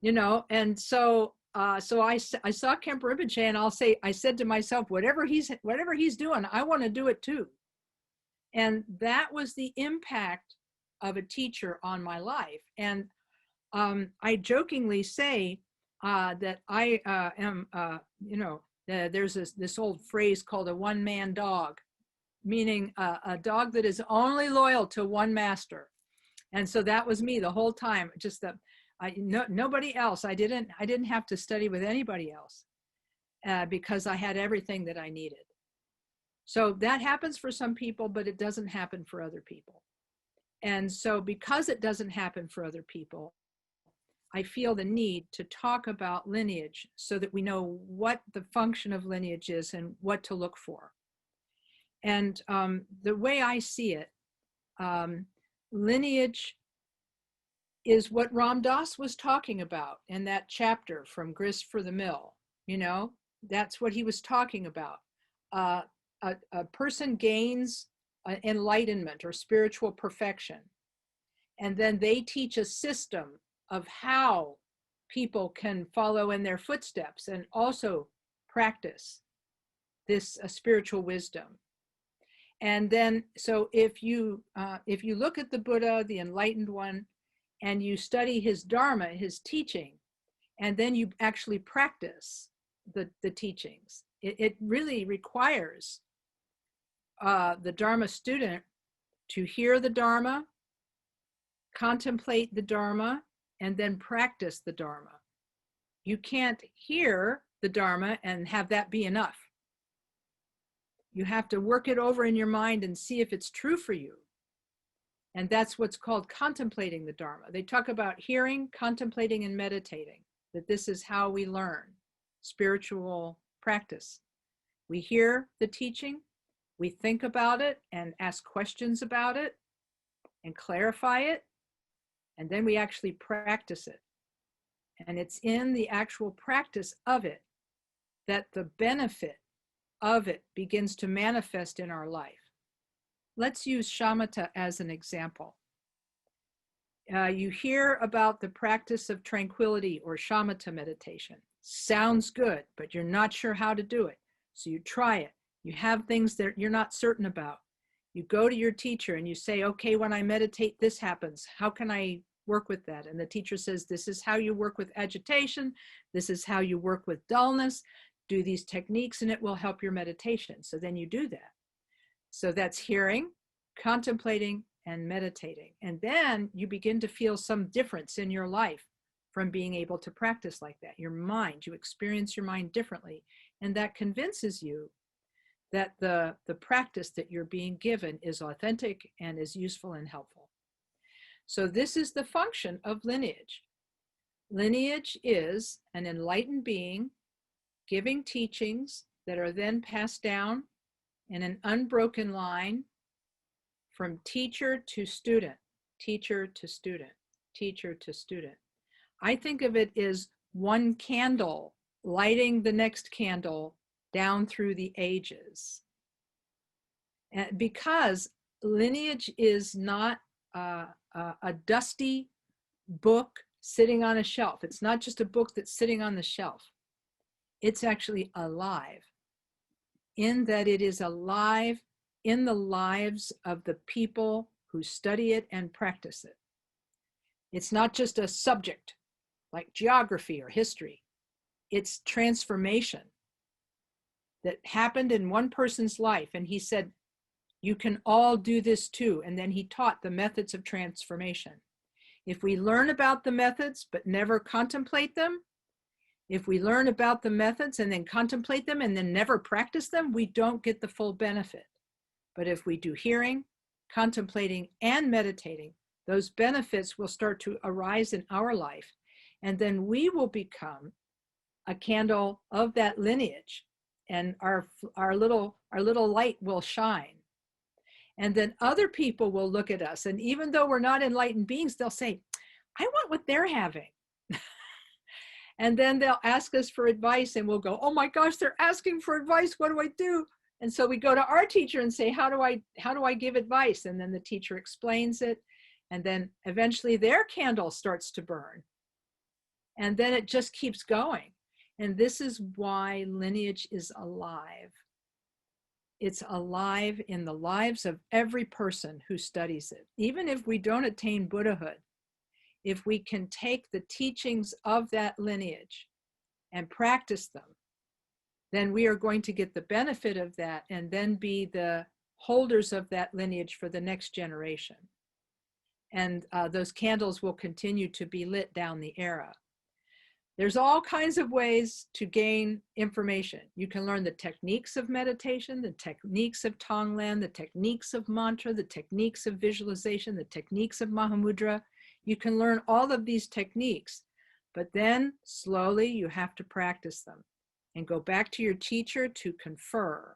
And so I saw Khenpo Rinpoche and I said to myself, whatever he's doing, I want to do it too. And that was the impact of a teacher on my life. And I jokingly say that I am, there's this old phrase called a one-man dog, meaning a dog that is only loyal to one master. And so that was me the whole time. Just that nobody else. I didn't have to study with anybody else because I had everything that I needed. So that happens for some people, but it doesn't happen for other people. And so because it doesn't happen for other people, I feel the need to talk about lineage so that we know what the function of lineage is and what to look for. And the way I see it, lineage is what Ram Dass was talking about in that chapter from Grist for the Mill. That's what he was talking about. A person gains enlightenment or spiritual perfection, and then they teach a system of how people can follow in their footsteps and also practice this spiritual wisdom. And then, so if you look at the Buddha, the enlightened one, and you study his Dharma, his teaching, and then you actually practice the teachings, it really requires the Dharma student to hear the Dharma, contemplate the Dharma, and then practice the Dharma. You can't hear the Dharma and have that be enough. You have to work it over in your mind and see if it's true for you. And that's what's called contemplating the Dharma. They talk about hearing, contemplating, and meditating, that this is how we learn spiritual practice. We hear the teaching, we think about it and ask questions about it and clarify it, and then we actually practice it. And it's in the actual practice of it that the benefit of it begins to manifest in our life. Let's use shamatha as an example. You hear about the practice of tranquility or shamatha meditation. Sounds good, but you're not sure how to do it. So you try it. You have things that you're not certain about. You go to your teacher and you say, okay, when I meditate, this happens. How can I work with that? And the teacher says, this is how you work with agitation. This is how you work with dullness. Do these techniques and it will help your meditation. So then you do that. So that's hearing, contemplating, and meditating. And then you begin to feel some difference in your life from being able to practice like that. Your mind, you experience your mind differently. And that convinces you that the practice that you're being given is authentic and is useful and helpful. So this is the function of lineage. Lineage is an enlightened being giving teachings that are then passed down in an unbroken line from teacher to student, teacher to student, teacher to student. I think of it as one candle lighting the next candle down through the ages. And because lineage is not a dusty book sitting on a shelf. It's not just a book that's sitting on the shelf. It's actually alive, in that it is alive in the lives of the people who study it and practice it. It's not just a subject like geography or history. It's transformation that happened in one person's life. And he said, you can all do this too. And then he taught the methods of transformation. If we learn about the methods but never contemplate them, if we learn about the methods and then contemplate them and then never practice them, we don't get the full benefit. But if we do hearing, contemplating, and meditating, those benefits will start to arise in our life. And then we will become a candle of that lineage, and our little light will shine. And then other people will look at us, and even though we're not enlightened beings, they'll say, I want what they're having. And then they'll ask us for advice, and we'll go, oh my gosh, they're asking for advice. What do I do? And so we go to our teacher and say, how do I give advice? And then the teacher explains it. And then eventually their candle starts to burn. And then it just keeps going. And this is why lineage is alive. it's alive in the lives of every person who studies it. Even if we don't attain Buddhahood, if we can take the teachings of that lineage and practice them, then we are going to get the benefit of that and then be the holders of that lineage for the next generation. And those candles will continue to be lit down the era. There's all kinds of ways to gain information. You can learn the techniques of meditation, the techniques of Tonglen, the techniques of mantra, the techniques of visualization, the techniques of Mahamudra. You can learn all of these techniques, but then slowly you have to practice them and go back to your teacher to confer.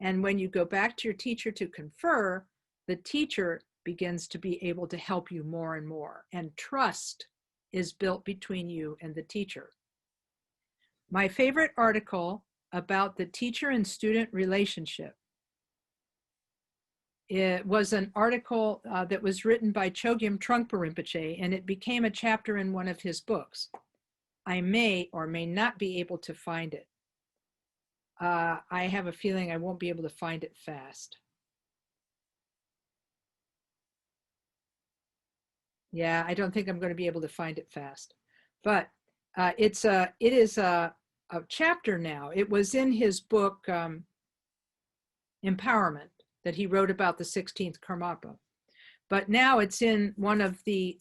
And when you go back to your teacher to confer, the teacher begins to be able to help you more and more. And trust is built between you and the teacher. My favorite article about the teacher and student relationship, it was an article that was written by Chogyam Trungpa Rinpoche, and it became a chapter in one of his books. I may or may not be able to find it. I have a feeling I won't be able to find it fast. Yeah, I don't think I'm going to be able to find it fast, but it is a chapter now. It was in his book, Empowerment, that he wrote about the 16th Karmapa. But now it's in one of the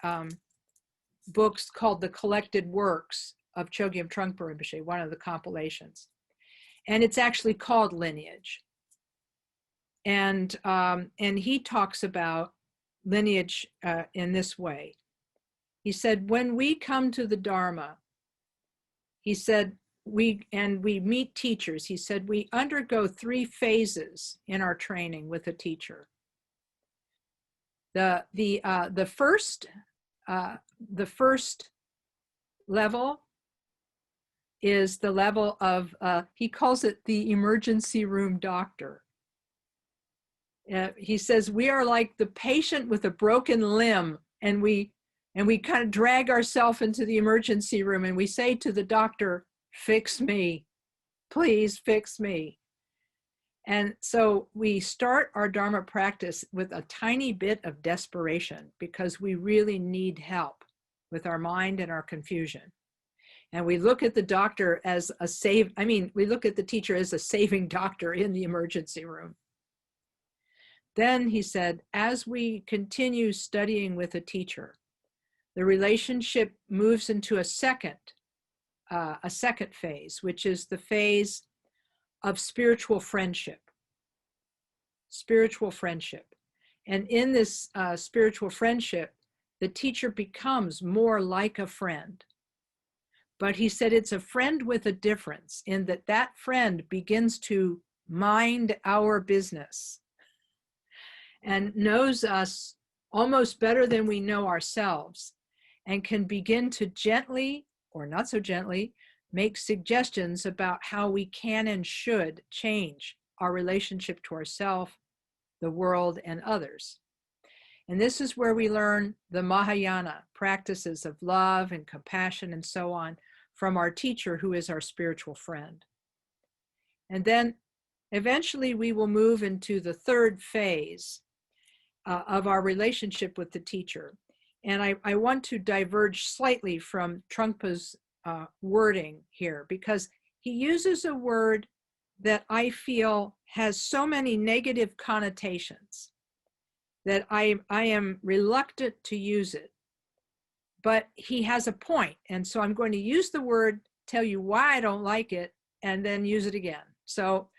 books called The Collected Works of Chogyam Trungpa Rinpoche, one of the compilations. And it's actually called Lineage. And he talks about lineage in this way. He said, when we come to the Dharma, he said, we meet teachers. He said, we undergo 3 phases in our training with a teacher. The first level is the level of, he calls it the emergency room doctor. He says, we are like the patient with a broken limb, and we kind of drag ourselves into the emergency room and we say to the doctor, fix me, please fix me. And so we start our Dharma practice with a tiny bit of desperation because we really need help with our mind and our confusion. And we look at the doctor as we look at the teacher as a saving doctor in the emergency room. Then he said, as we continue studying with a teacher, the relationship moves into a second phase, which is the phase of spiritual friendship. Spiritual friendship. And in this spiritual friendship, the teacher becomes more like a friend. But he said it's a friend with a difference in that that friend begins to mind our business and knows us almost better than we know ourselves, and can begin to gently, or not so gently, make suggestions about how we can and should change our relationship to ourselves, the world, and others. And this is where we learn the Mahayana practices of love and compassion and so on from our teacher, who is our spiritual friend. And then eventually we will move into the third phase of our relationship with the teacher. And I want to diverge slightly from Trungpa's wording here, because he uses a word that I feel has so many negative connotations that I am reluctant to use it. But he has a point, and so I'm going to use the word, tell you why I don't like it, and then use it again. So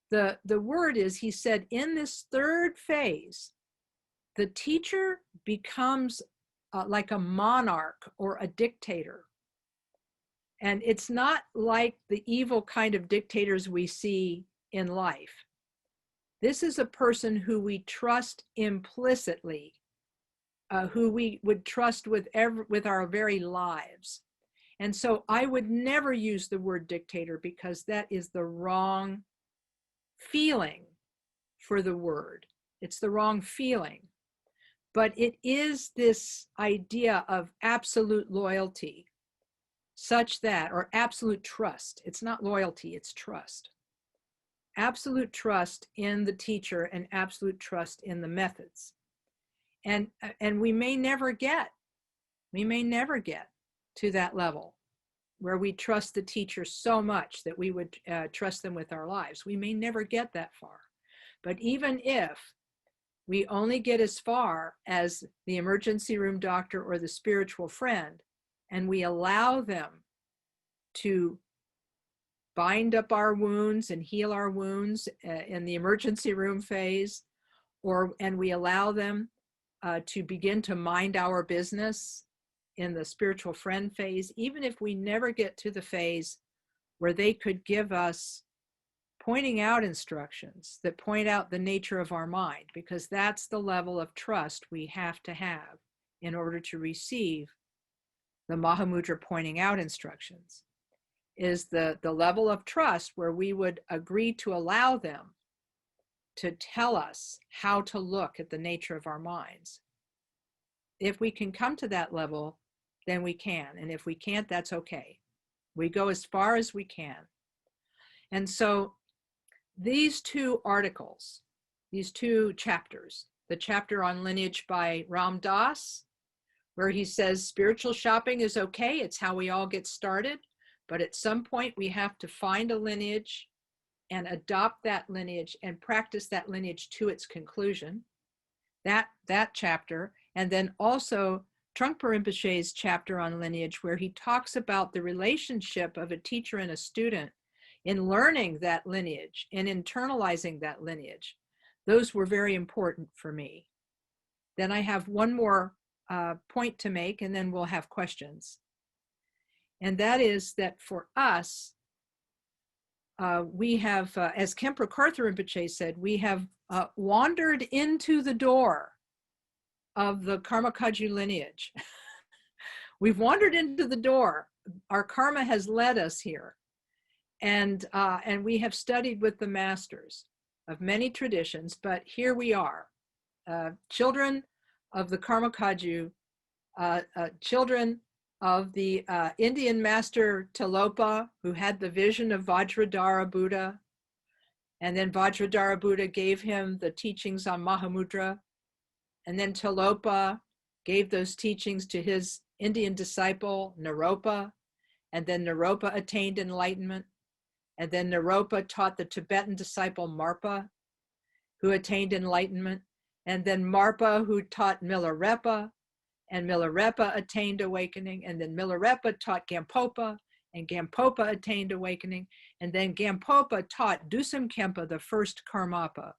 the word is, he said, in this third phase, the teacher becomes like a monarch or a dictator. And it's not like the evil kind of dictators we see in life. This is a person who we trust implicitly, who we would trust with our very lives. And so I would never use the word dictator, because that is the wrong feeling for the word. It's the wrong feeling. But it is this idea of absolute loyalty, such that, or absolute trust. It's not loyalty, it's trust. absolute trust in the teacher and absolute trust in the methods. And we may never get to that level where we trust the teacher so much that we would trust them with our lives. We may never get that far. But even if we only get as far as the emergency room doctor or the spiritual friend, and we allow them to bind up our wounds and heal our wounds in the emergency room phase, and we allow them to begin to mind our business in the spiritual friend phase, even if we never get to the phase where they could give us pointing out instructions that point out the nature of our mind, because that's the level of trust we have to have in order to receive the Mahamudra pointing out instructions, is the level of trust where we would agree to allow them to tell us how to look at the nature of our minds. If we can come to that level, then we can. And if we can't, that's okay. We go as far as we can. And so these two articles, these two chapters, the chapter on lineage by Ram Dass, where he says spiritual shopping is okay, it's how we all get started, but at some point we have to find a lineage and adopt that lineage and practice that lineage to its conclusion. That chapter, and then also Trungpa Rinpoche's chapter on lineage, where he talks about the relationship of a teacher and a student in learning that lineage and internalizing that lineage. Those were very important for me. Then I have one more point to make, and then we'll have questions. And that is that for us, we have, as Khenpo Karthar Rinpoche said, we have wandered into the door of the Karma Kagyu lineage. We've wandered into the door. Our karma has led us here. And we have studied with the masters of many traditions, but here we are, children of the Karma Kagyu, children of the Indian master Tilopa, who had the vision of Vajradhara Buddha. And then Vajradhara Buddha gave him the teachings on Mahamudra. And then Tilopa gave those teachings to his Indian disciple, Naropa. And then Naropa attained enlightenment. And then Naropa taught the Tibetan disciple Marpa, who attained enlightenment. And then Marpa, who taught Milarepa, and Milarepa attained awakening. And then Milarepa taught Gampopa, and Gampopa attained awakening. And then Gampopa taught Dusam Khenpa, the first Karmapa.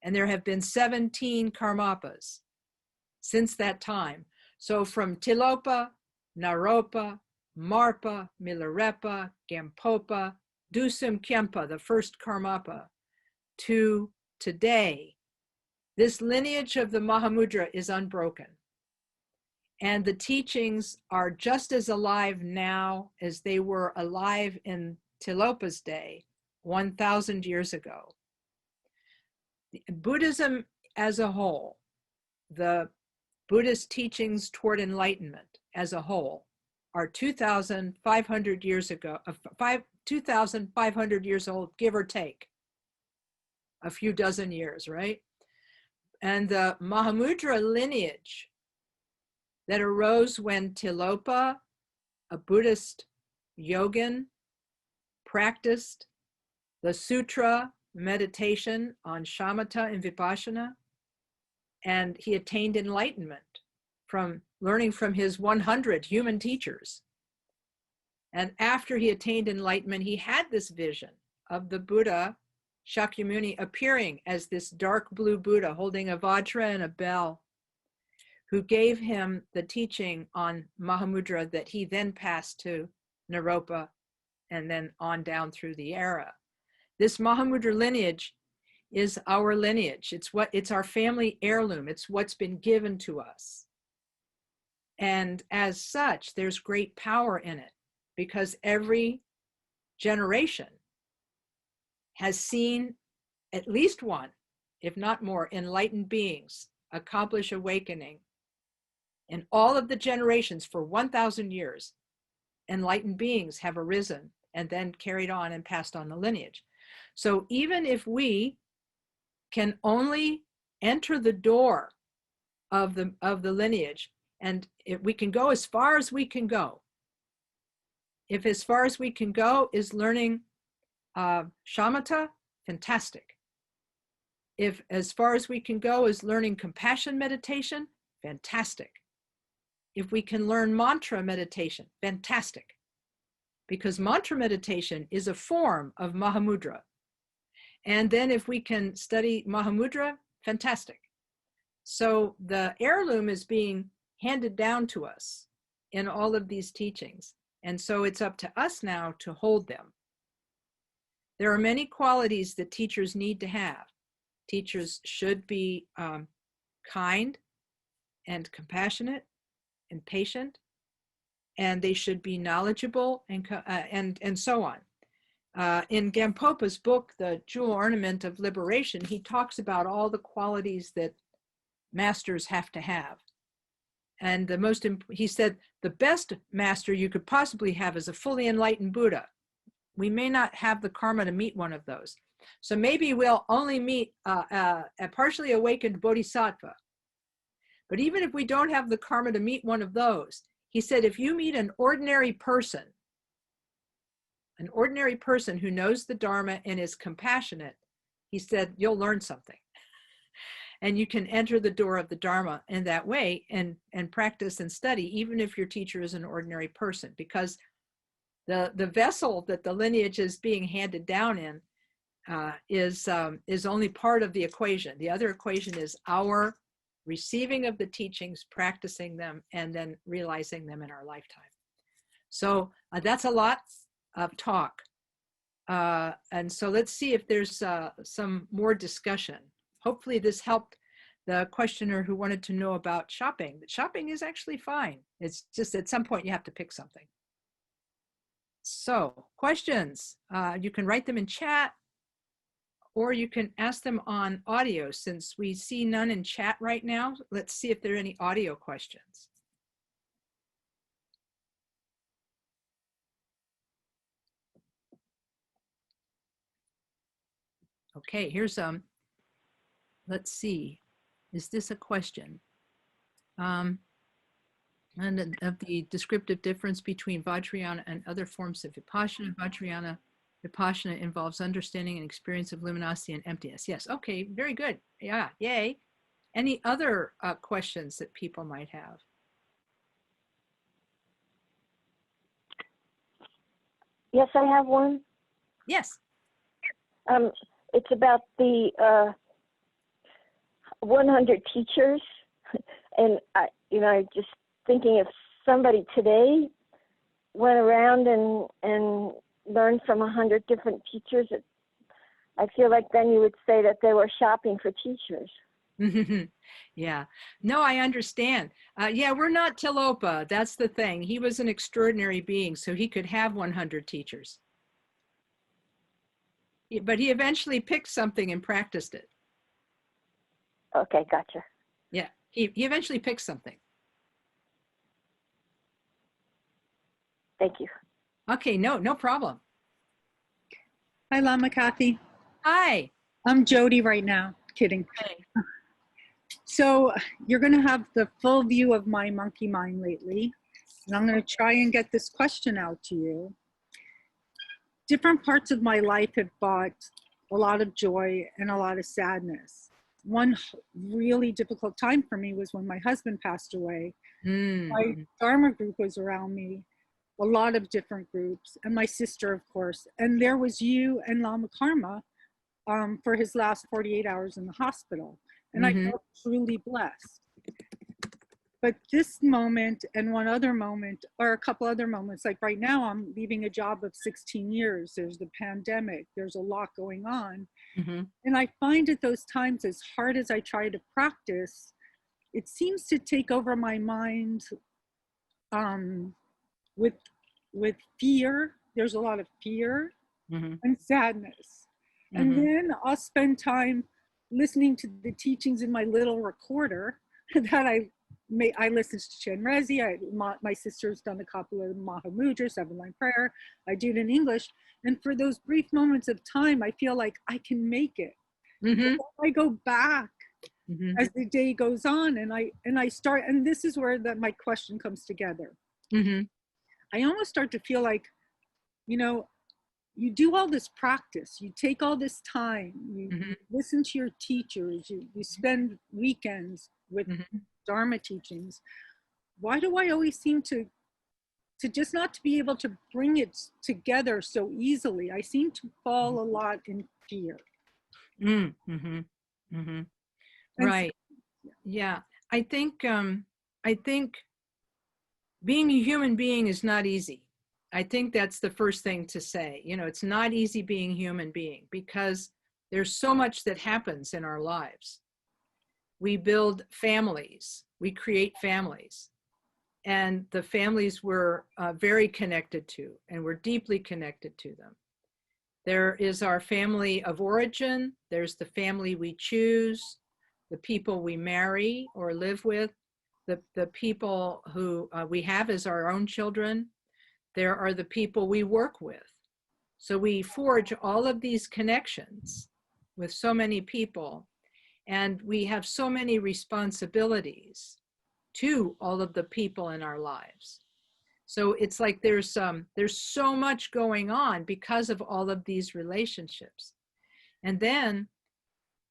And there have been 17 Karmapas since that time. So from Tilopa, Naropa, Marpa, Milarepa, Gampopa, Dusam Khenpa, the first Karmapa, to today, this lineage of the Mahamudra is unbroken. And the teachings are just as alive now as they were alive in Tilopa's day, 1,000 years ago. Buddhism as a whole, the Buddhist teachings toward enlightenment as a whole, are 2,500 years ago, 2,500 years old, give or take a few dozen years, right? And the Mahamudra lineage that arose when Tilopa, a Buddhist yogin, practiced the sutra meditation on shamatha and vipassana, and he attained enlightenment from learning from his 100 human teachers. And after he attained enlightenment, he had this vision of the Buddha, Shakyamuni, appearing as this dark blue Buddha holding a vajra and a bell, who gave him the teaching on Mahamudra that he then passed to Naropa and then on down through the era. This Mahamudra lineage is our lineage. It's our family heirloom. It's what's been given to us. And as such, there's great power in it, because every generation has seen at least one, if not more, enlightened beings accomplish awakening. In all of the generations for 1,000 years, enlightened beings have arisen and then carried on and passed on the lineage. So even if we can only enter the door of the lineage, and we can go as far as we can go. If as far as we can go is learning shamatha, fantastic. If as far as we can go is learning compassion meditation, fantastic. If we can learn mantra meditation, fantastic. Because mantra meditation is a form of Mahamudra. And then if we can study Mahamudra, fantastic. So the heirloom is being handed down to us in all of these teachings. And so it's up to us now to hold them. There are many qualities that teachers need to have. Teachers should be kind and compassionate and patient, and they should be knowledgeable and so on. In Gampopa's book, The Jewel Ornament of Liberation, he talks about all the qualities that masters have to have. And he said, the best master you could possibly have is a fully enlightened Buddha. We may not have the karma to meet one of those. So maybe we'll only meet a partially awakened bodhisattva. But even if we don't have the karma to meet one of those, he said, if you meet an ordinary person who knows the Dharma and is compassionate, he said, you'll learn something. And you can enter the door of the Dharma in that way and practice and study, even if your teacher is an ordinary person, because the vessel that the lineage is being handed down in is only part of the equation. The other equation is our receiving of the teachings, practicing them, and then realizing them in our lifetime. So that's a lot of talk. And so let's see if there's some more discussion. Hopefully this helped the questioner who wanted to know about shopping. Shopping is actually fine. It's just at some point you have to pick something. So questions, you can write them in chat, or you can ask them on audio. Since we see none in chat right now, let's see if there are any audio questions. Okay, here's let's see, is this a question? And of the descriptive difference between Vajrayana and other forms of Vipassana. Vipassana involves understanding and experience of luminosity and emptiness. Yes, okay, very good. Yeah, yay. Any other questions that people might have? Yes, I have one. Yes. It's about the 100 teachers, and I just thinking if somebody today went around and learned from 100 different teachers, I feel like then you would say that they were shopping for teachers. Yeah, no, I understand. Yeah, we're not Tilopa. That's the thing. He was an extraordinary being, so he could have 100 teachers. But he eventually picked something and practiced it. Okay, gotcha. Yeah, he eventually picked something. Thank you. Okay, no problem. Hi, Lama Kathy. Hi. I'm Jody right now. Kidding. Hey. So you're going to have the full view of my monkey mind lately. And I'm going to try and get this question out to you. Different parts of my life have brought a lot of joy and a lot of sadness. One really difficult time for me was when my husband passed away. My Dharma group was around me, a lot of different groups, and my sister, of course. And there was you and Lama Karma for his last 48 hours in the hospital. And I felt truly blessed. But this moment and one other moment, or a couple other moments, like right now, I'm leaving a job of 16 years. There's the pandemic. There's a lot going on. And I find at those times, as hard as I try to practice, it seems to take over my mind with fear. There's a lot of fear and sadness. And then I'll spend time listening to the teachings in my little recorder that I listened to Chenrezig. My sister's done a couple of Mahamudra, 7-line prayer. I do it in English. And for those brief moments of time, I feel like I can make it. Mm-hmm. I go back Mm-hmm. as the day goes on, and I start, and this is where my question comes together. Mm-hmm. I almost start to feel like, you know, you do all this practice, you take all this time, you Mm-hmm. listen to your teachers, you spend weekends with Mm-hmm. Dharma teachings. Why do I always seem to just not to be able to bring it together so easily? I seem to fall a lot in fear. Mm-hmm. Mm-hmm. And Right. Yeah. I think being a human being is not easy. I think that's the first thing to say. You know, it's not easy being a human being because there's so much that happens in our lives. We build families, we create families, and the families we're very connected to, and we're deeply connected to them. There is our family of origin, there's the family we choose, the people we marry or live with, the people who we have as our own children. There are the people we work with. So we forge all of these connections with so many people, and we have so many responsibilities to all of the people in our lives. So it's like there's so much going on because of all of these relationships. And then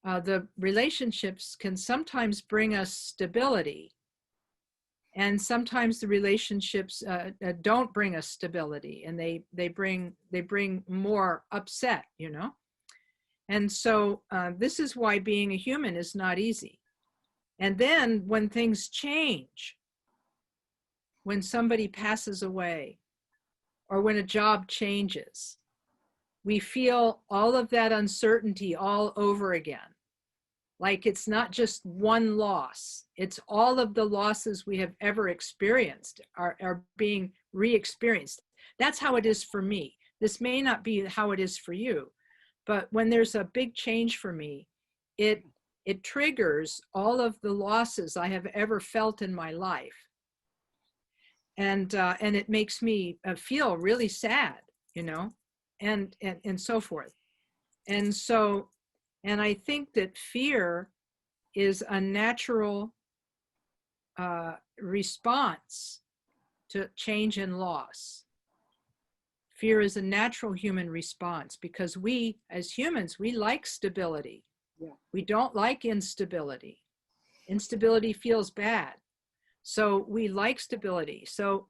the relationships can sometimes bring us stability. And sometimes the relationships don't bring us stability, and they bring more upset, you know. And so this is why being a human is not easy. And then when things change, when somebody passes away, or when a job changes, we feel all of that uncertainty all over again. Like it's not just one loss, it's all of the losses we have ever experienced are being re-experienced. That's how it is for me. This may not be how it is for you, but when there's a big change for me, it triggers all of the losses I have ever felt in my life. And it makes me feel really sad, you know, and so forth. And so, and I think that fear is a natural response to change and loss. Fear is a natural human response because we, as humans, we like stability. Yeah. We don't like instability. Instability feels bad. So we like stability. So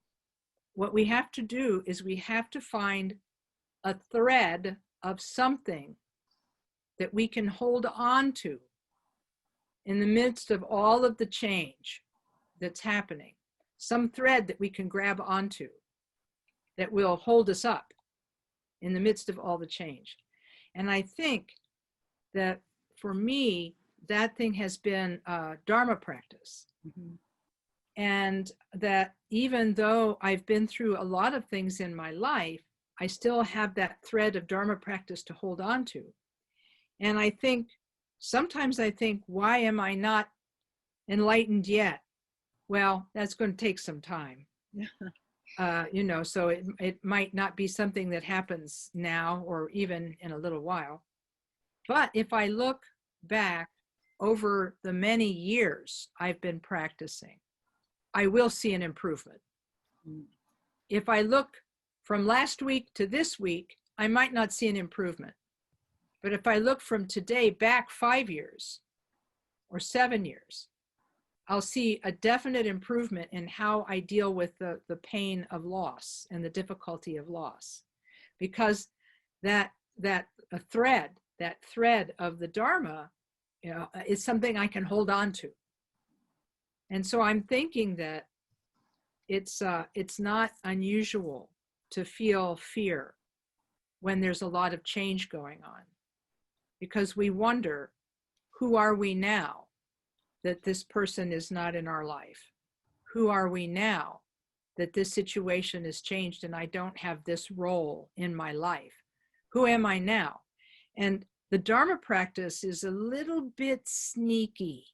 what we have to do is we have to find a thread of something that we can hold on to in the midst of all of the change that's happening. Some thread that we can grab onto that will hold us up in the midst of all the change. And I think that for me, that thing has been Dharma practice. Mm-hmm. And that even though I've been through a lot of things in my life, I still have that thread of Dharma practice to hold on to. And I think, sometimes I think, why am I not enlightened yet? Well, that's going to take some time. You know, so it might not be something that happens now or even in a little while. But if I look back over the many years I've been practicing, I will see an improvement. If I look from last week to this week, I might not see an improvement. But if I look from today back 5 years or 7 years, I'll see a definite improvement in how I deal with the pain of loss and the difficulty of loss. Because that thread of the Dharma, you know, is something I can hold on to. And so I'm thinking that it's not unusual to feel fear when there's a lot of change going on, because we wonder, who are we now that this person is not in our life? Who are we now that this situation has changed and I don't have this role in my life? Who am I now? And the Dharma practice is a little bit sneaky,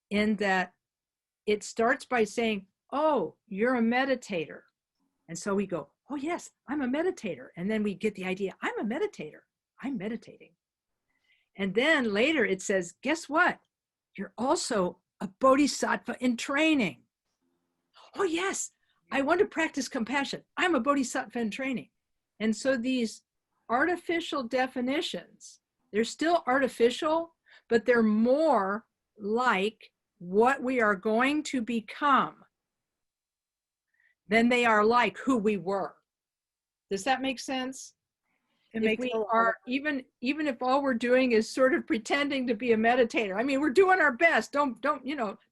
in that it starts by saying, oh, you're a meditator. And so we go, oh yes, I'm a meditator. And then we get the idea, I'm a meditator, I'm meditating. And then later it says, guess what? You're also a bodhisattva in training. Oh yes, I want to practice compassion. I'm a bodhisattva in training. And so these artificial definitions, they're still artificial, but they're more like what we are going to become than they are like who we were. Does that make sense? It If makes we a lot of- are, even if all we're doing is sort of pretending to be a meditator, I mean, we're doing our best. Don't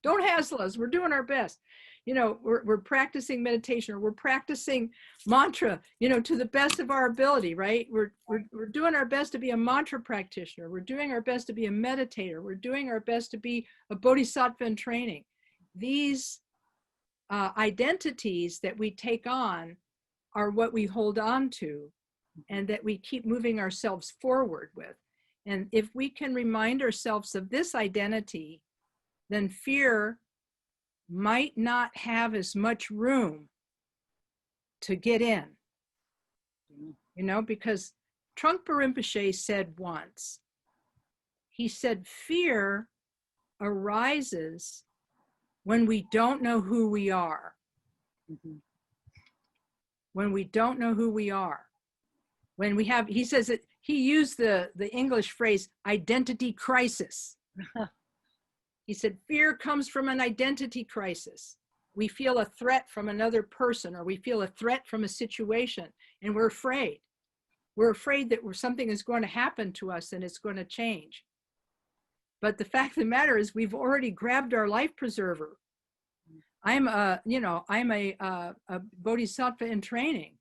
hassle us. We're doing our best. We're practicing meditation, or we're practicing mantra, to the best of our ability, right? We're doing our best to be a mantra practitioner. We're doing our best to be a meditator. We're doing our best to be a bodhisattva in training. These identities that we take on are what we hold on to, and that we keep moving ourselves forward with. And if we can remind ourselves of this identity, then fear might not have as much room to get in, because Trungpa Rinpoche said once, he said, fear arises when we don't know who we are. When we don't know who we are. When we have, he says that he used the English phrase identity crisis. He said, fear comes from an identity crisis. We feel a threat from another person, or we feel a threat from a situation, and we're afraid. We're afraid that something is going to happen to us and it's going to change. But the fact of the matter is, we've already grabbed our life preserver. I'm a bodhisattva in training.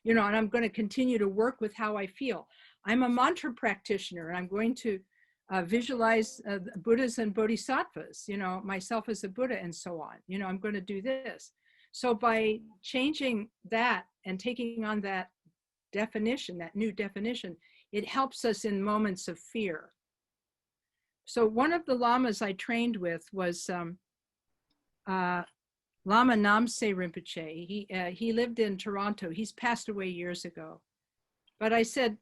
And I'm going to continue to work with how I feel. I'm a mantra practitioner, and I'm going to visualize Buddhas and bodhisattvas, myself as a Buddha and so on. I'm going to do this. So by changing that and taking on that definition, that new definition, it helps us in moments of fear. So one of the lamas I trained with was Lama Namse Rinpoche. He lived in Toronto. He's passed away years ago. But I said,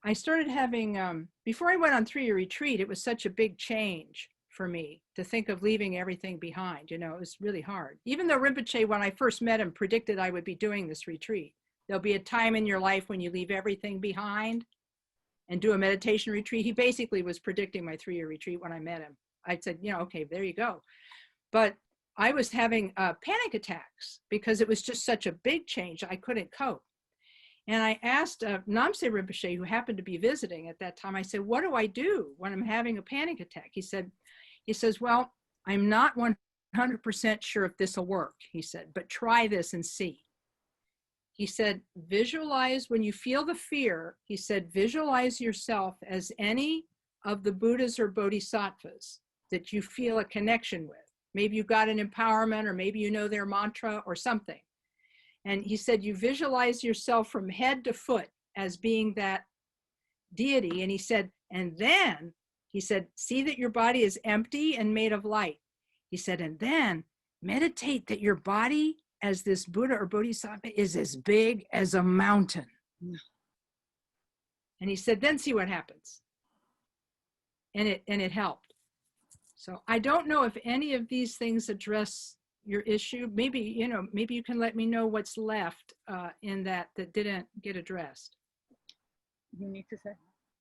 I started having, before I went on 3-year retreat, it was such a big change for me to think of leaving everything behind. It was really hard. Even though Rinpoche, when I first met him, predicted I would be doing this retreat. There'll be a time in your life when you leave everything behind and do a meditation retreat. He basically was predicting my 3-year retreat when I met him. I said, okay, there you go. But I was having panic attacks because it was just such a big change. I couldn't cope. And I asked Namse Rinpoche, who happened to be visiting at that time, I said, what do I do when I'm having a panic attack? He says, well, I'm not 100% sure if this will work, he said, but try this and see. He said, visualize when you feel the fear, he said, visualize yourself as any of the Buddhas or Bodhisattvas that you feel a connection with. Maybe you got an empowerment, or maybe you know their mantra or something. And he said, you visualize yourself from head to foot as being that deity. And he said, and then, he said, see that your body is empty and made of light. He said, and then meditate that your body as this Buddha or Bodhisattva is as big as a mountain. And he said, then see what happens. And it helped. So I don't know if any of these things address your issue. Maybe you can let me know what's left in that didn't get addressed. You need to say.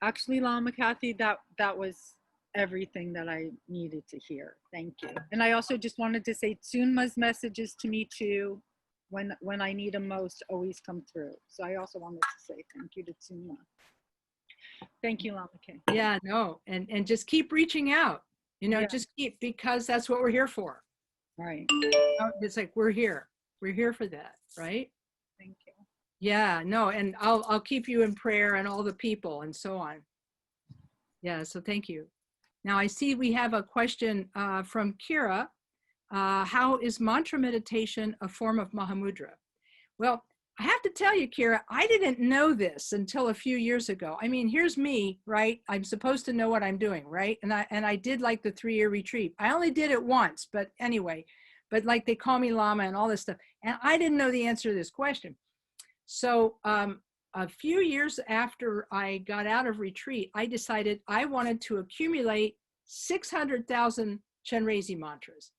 Actually, Lama Kathy, that was everything that I needed to hear. Thank you. And I also just wanted to say Tsunma's messages to me too, when I need them most, always come through. So I also wanted to say thank you to Tsunma. Thank you, Lama K. Yeah, no, and just keep reaching out. Yeah. Just keep, because that's what we're here for. Right. It's like we're here for that, right? Thank you. Yeah, no, and I'll keep you in prayer and all the people and so on. Yeah, so thank you. Now I see we have a question from Kira. How is mantra meditation a form of Mahamudra? Well, I have to tell you, Kira, I didn't know this until a few years ago. I mean, here's me, right? I'm supposed to know what I'm doing, right? And I did like the 3-year retreat. I only did it once, but anyway, but like they call me Lama and all this stuff. And I didn't know the answer to this question. So a few years after I got out of retreat, I decided I wanted to accumulate 600,000 Chenrezig mantras.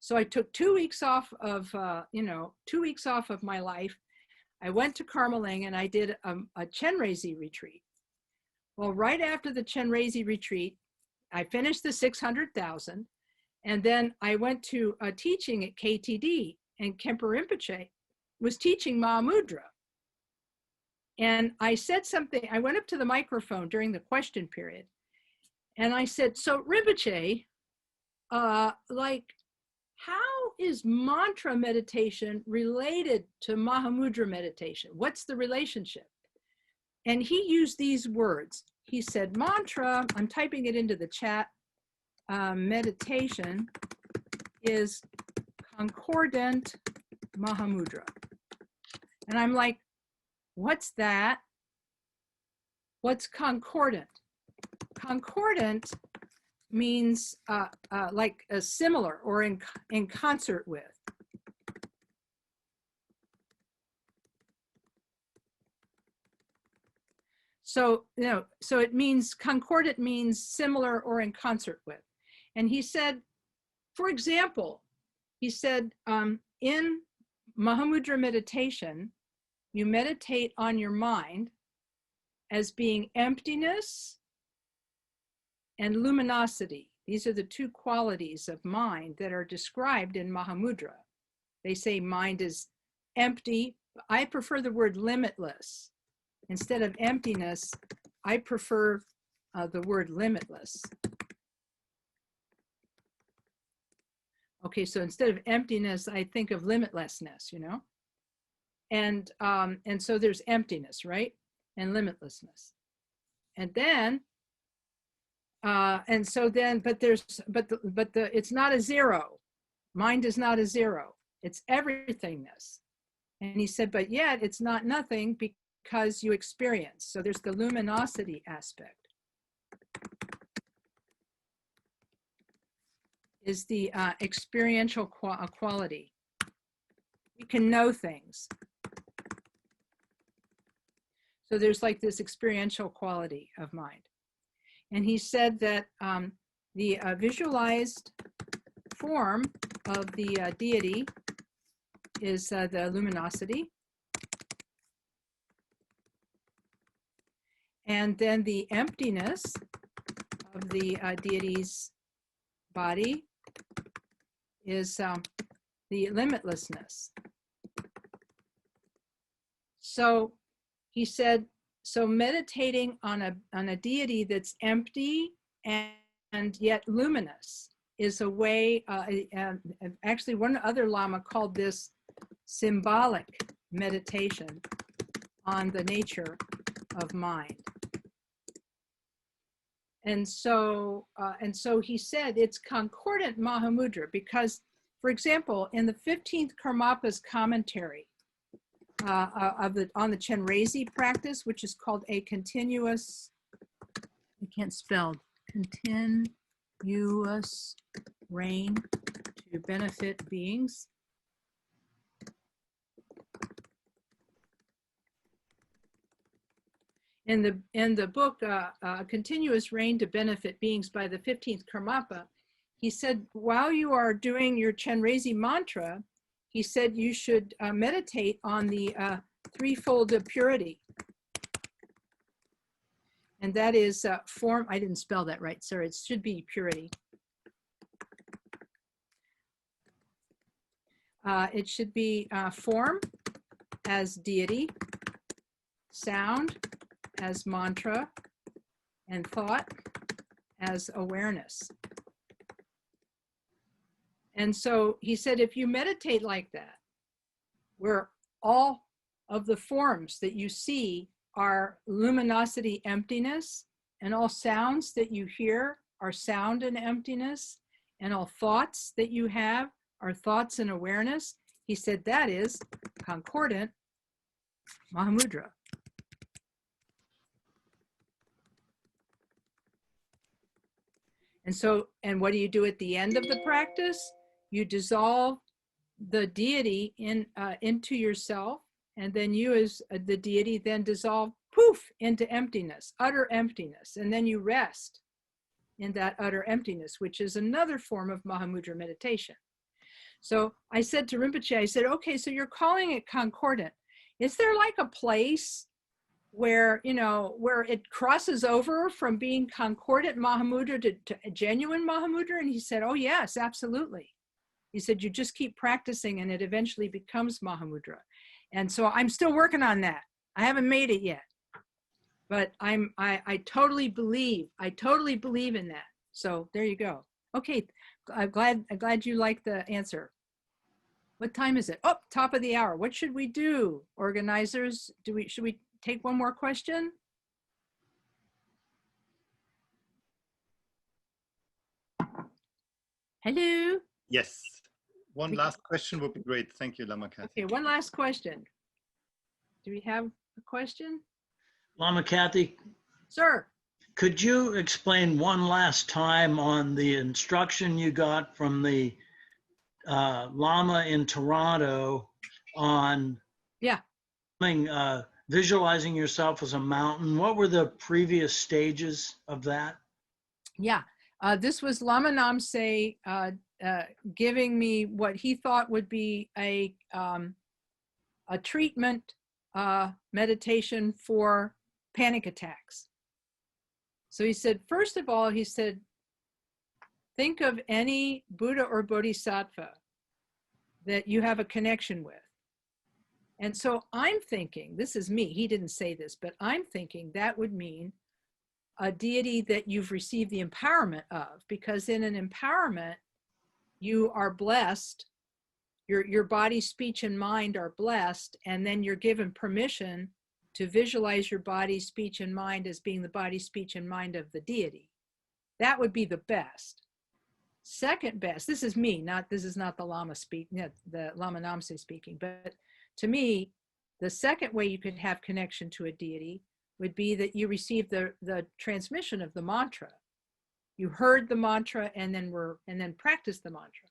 So I took 2 weeks off of, 2 weeks off of my life. I went to Carmeling and I did a Chenrezig retreat. Well, right after the Chenrezig retreat, I finished the 600,000, and then I went to a teaching at KTD, and Khenpo Rinpoche was teaching Mahamudra. And I said something, I went up to the microphone during the question period, and I said, so Rinpoche, how is mantra meditation related to Mahamudra meditation? What's the relationship? And he used these words. He said, mantra, I'm typing it into the chat, meditation is concordant Mahamudra. And I'm like, what's that? What's concordant? Concordant means like a similar or in concert with. So, so it means concordant means similar or in concert with. And he said, for example, he said, in Mahamudra meditation, you meditate on your mind as being emptiness and luminosity. These are the two qualities of mind that are described in Mahamudra. They say mind is empty. I prefer the word limitless. Instead of emptiness, I prefer the word limitless. Okay, so instead of emptiness, I think of limitlessness, And so there's emptiness, right? And limitlessness. And then, but it's not a zero. Mind is not a zero. It's everythingness. And he said, but yet it's not nothing because you experience. So there's the luminosity aspect. Is the experiential quality. We can know things. So there's like this experiential quality of mind. And he said that the visualized form of the deity is the luminosity. And then the emptiness of the deity's body is the limitlessness. So he said, so meditating on a deity that's empty and yet luminous is a way, actually one other Lama called this symbolic meditation on the nature of mind. And so he said it's concordant Mahamudra because, for example, in the 15th Karmapa's commentary on the Chenrezig practice, which is called a continuous, I can't spell, continuous rain to benefit beings. In the book, Continuous Rain to Benefit Beings by the 15th Karmapa, he said, while you are doing your Chenrezig mantra, he said you should meditate on the threefold of purity. And that is form, I didn't spell that right, sorry, it should be purity. It should be form as deity, sound as mantra, and thought as awareness. And so he said, if you meditate like that, where all of the forms that you see are luminosity, emptiness, and all sounds that you hear are sound and emptiness, and all thoughts that you have are thoughts and awareness, he said that is concordant Mahamudra. And so, and what do you do at the end of the practice? You dissolve the deity into yourself, and then you as the deity then dissolve, poof, into emptiness, utter emptiness. And then you rest in that utter emptiness, which is another form of Mahamudra meditation. So I said to Rinpoche, I said, okay, so you're calling it concordant. Is there like a place where, you know, where it crosses over from being concordant Mahamudra to genuine Mahamudra? And he said, oh yes, absolutely. He said, you just keep practicing and it eventually becomes Mahamudra. And so I'm still working on that. I haven't made it yet, but I totally believe in that. So there you go. Okay, I'm glad you like the answer. What time is it? Oh, top of the hour. What should we do, organizers? Should we take one more question? Hello. Yes. One last question would be great. Thank you, Lama Kathy. Okay, one last question. Do we have a question? Lama Kathy, Sir. could you explain one last time on the instruction you got from the Lama in Toronto on visualizing yourself as a mountain? What were the previous stages of that? Yeah, this was Lama Namse giving me what he thought would be a treatment meditation for panic attacks. So he said, first of all, he said, think of any Buddha or Bodhisattva that you have a connection with. And so I'm thinking, this is me, he didn't say this, but I'm thinking that would mean a deity that you've received the empowerment of, because in an empowerment, you are blessed, your body, speech, and mind are blessed, and then you're given permission to visualize your body, speech, and mind as being the body, speech, and mind of the deity. That would be the best. Second best, this is me, this is not the Lama the Lama Namse speaking, but to me, the second way you could have connection to a deity would be that you receive the transmission of the mantra. You heard the mantra and then practiced the mantra.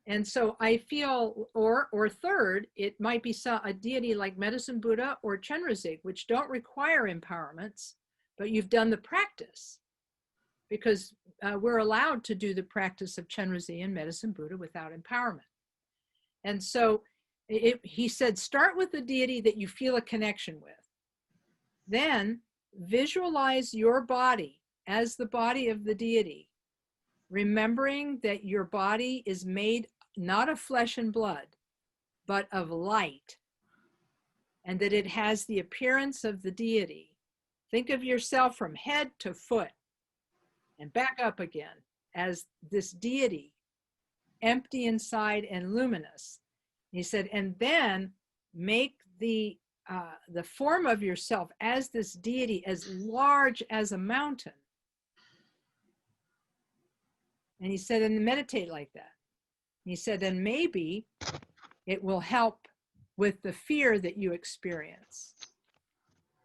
And so I feel, or third, it might be a deity like Medicine Buddha or Chenrezig, which don't require empowerments, but you've done the practice, because we're allowed to do the practice of Chenrezig and Medicine Buddha without empowerment. And so he said, start with the deity that you feel a connection with. Then visualize your body as the body of the deity, remembering that your body is made not of flesh and blood, but of light, and that it has the appearance of the deity. Think of yourself from head to foot and back up again as this deity, empty inside and luminous. He said, and then make the form of yourself as this deity as large as a mountain. And he said, and meditate like that. He said, and maybe it will help with the fear that you experience.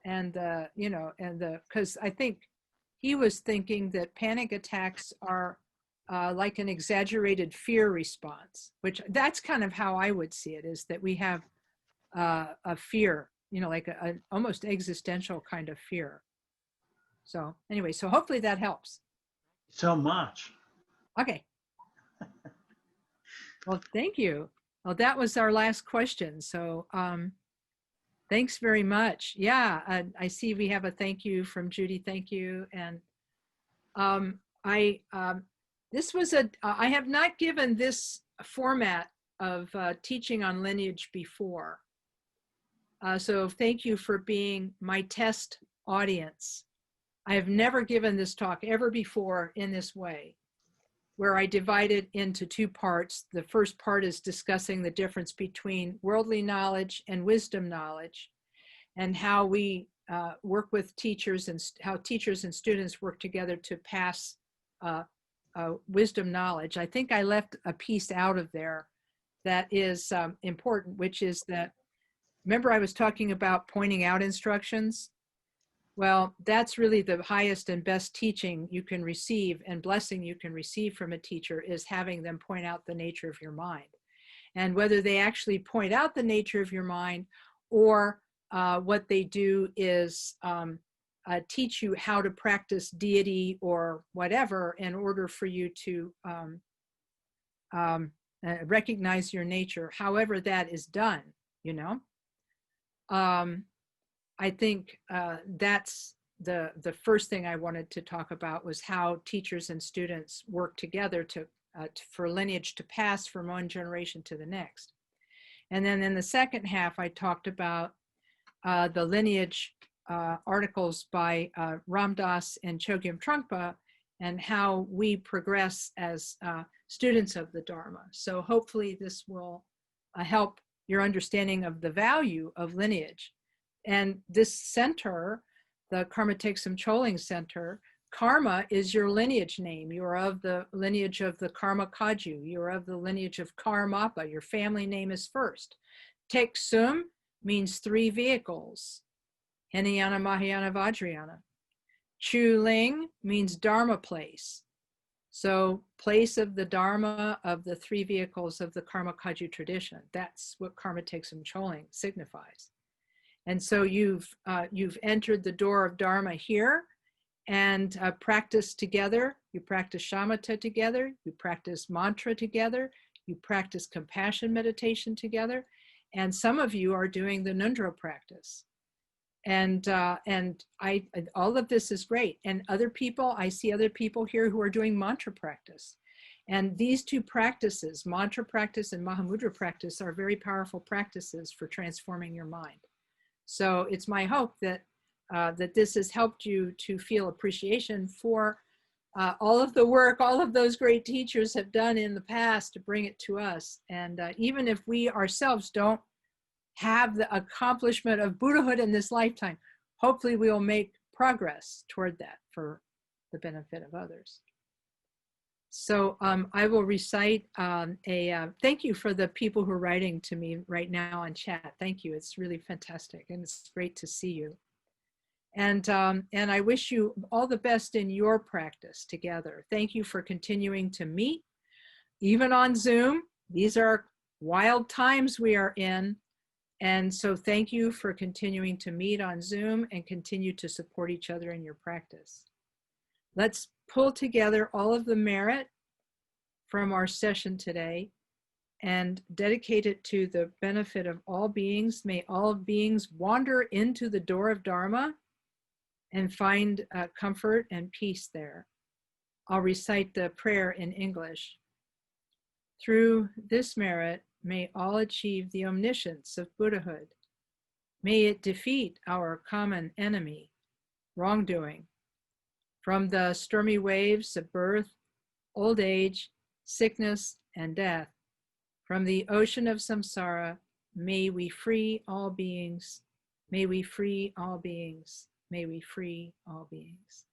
And, because I think he was thinking that panic attacks are like an exaggerated fear response, which that's kind of how I would see it, is that we have a fear, like an almost existential kind of fear. So anyway, so hopefully that helps. So much. Okay. Well, thank you. Well, that was our last question. So thanks very much. Yeah, I see we have a thank you from Judy. Thank you. And I have not given this format of teaching on lineage before. So thank you for being my test audience. I have never given this talk ever before in this way, where I divide it into two parts. The first part is discussing the difference between worldly knowledge and wisdom knowledge, and how we work with teachers and how teachers and students work together to pass wisdom knowledge. I think I left a piece out of there that is important, which is that, remember I was talking about pointing out instructions? Well, that's really the highest and best teaching you can receive and blessing you can receive from a teacher, is having them point out the nature of your mind. And whether they actually point out the nature of your mind, or what they do is teach you how to practice deity or whatever in order for you to recognize your nature, however that is done, you know. I think that's the first thing I wanted to talk about, was how teachers and students work together for lineage to pass from one generation to the next. And then in the second half, I talked about the lineage articles by Ram Dass and Chogyam Trungpa, and how we progress as students of the Dharma. So hopefully this will help your understanding of the value of lineage. And this center, the Karma Thegsum Chöling Center, Karma is your lineage name. You're of the lineage of the Karma Kaju. You're of the lineage of Karmapa. Your family name is first. Thegsum means 3 vehicles. Hinayana, Mahayana, Vajrayana. Chöling means Dharma place. So place of the Dharma of the 3 vehicles of the Karma Kaju tradition. That's what Karma Thegsum Chöling signifies. And so you've entered the door of Dharma here, and practice together. You practice shamatha together. You practice mantra together. You practice compassion meditation together. And some of you are doing the Nundro practice. And all of this is great. And other people, I see other people here who are doing mantra practice. And these 2 practices, mantra practice and Mahamudra practice, are very powerful practices for transforming your mind. So it's my hope that that this has helped you to feel appreciation for all of the work all of those great teachers have done in the past to bring it to us. And even if we ourselves don't have the accomplishment of Buddhahood in this lifetime, hopefully we will make progress toward that for the benefit of others. So I will recite thank you for the people who are writing to me right now on chat. Thank you. It's really fantastic, and it's great to see you. And I wish you all the best in your practice together. Thank you for continuing to meet, even on Zoom. These are wild times we are in. And so thank you for continuing to meet on Zoom and continue to support each other in your practice. Let's pull together all of the merit from our session today and dedicate it to the benefit of all beings. May all beings wander into the door of Dharma and find comfort and peace there. I'll recite the prayer in English. Through this merit, may all achieve the omniscience of Buddhahood. May it defeat our common enemy, wrongdoing. From the stormy waves of birth, old age, sickness, and death, from the ocean of samsara, may we free all beings. May we free all beings. May we free all beings.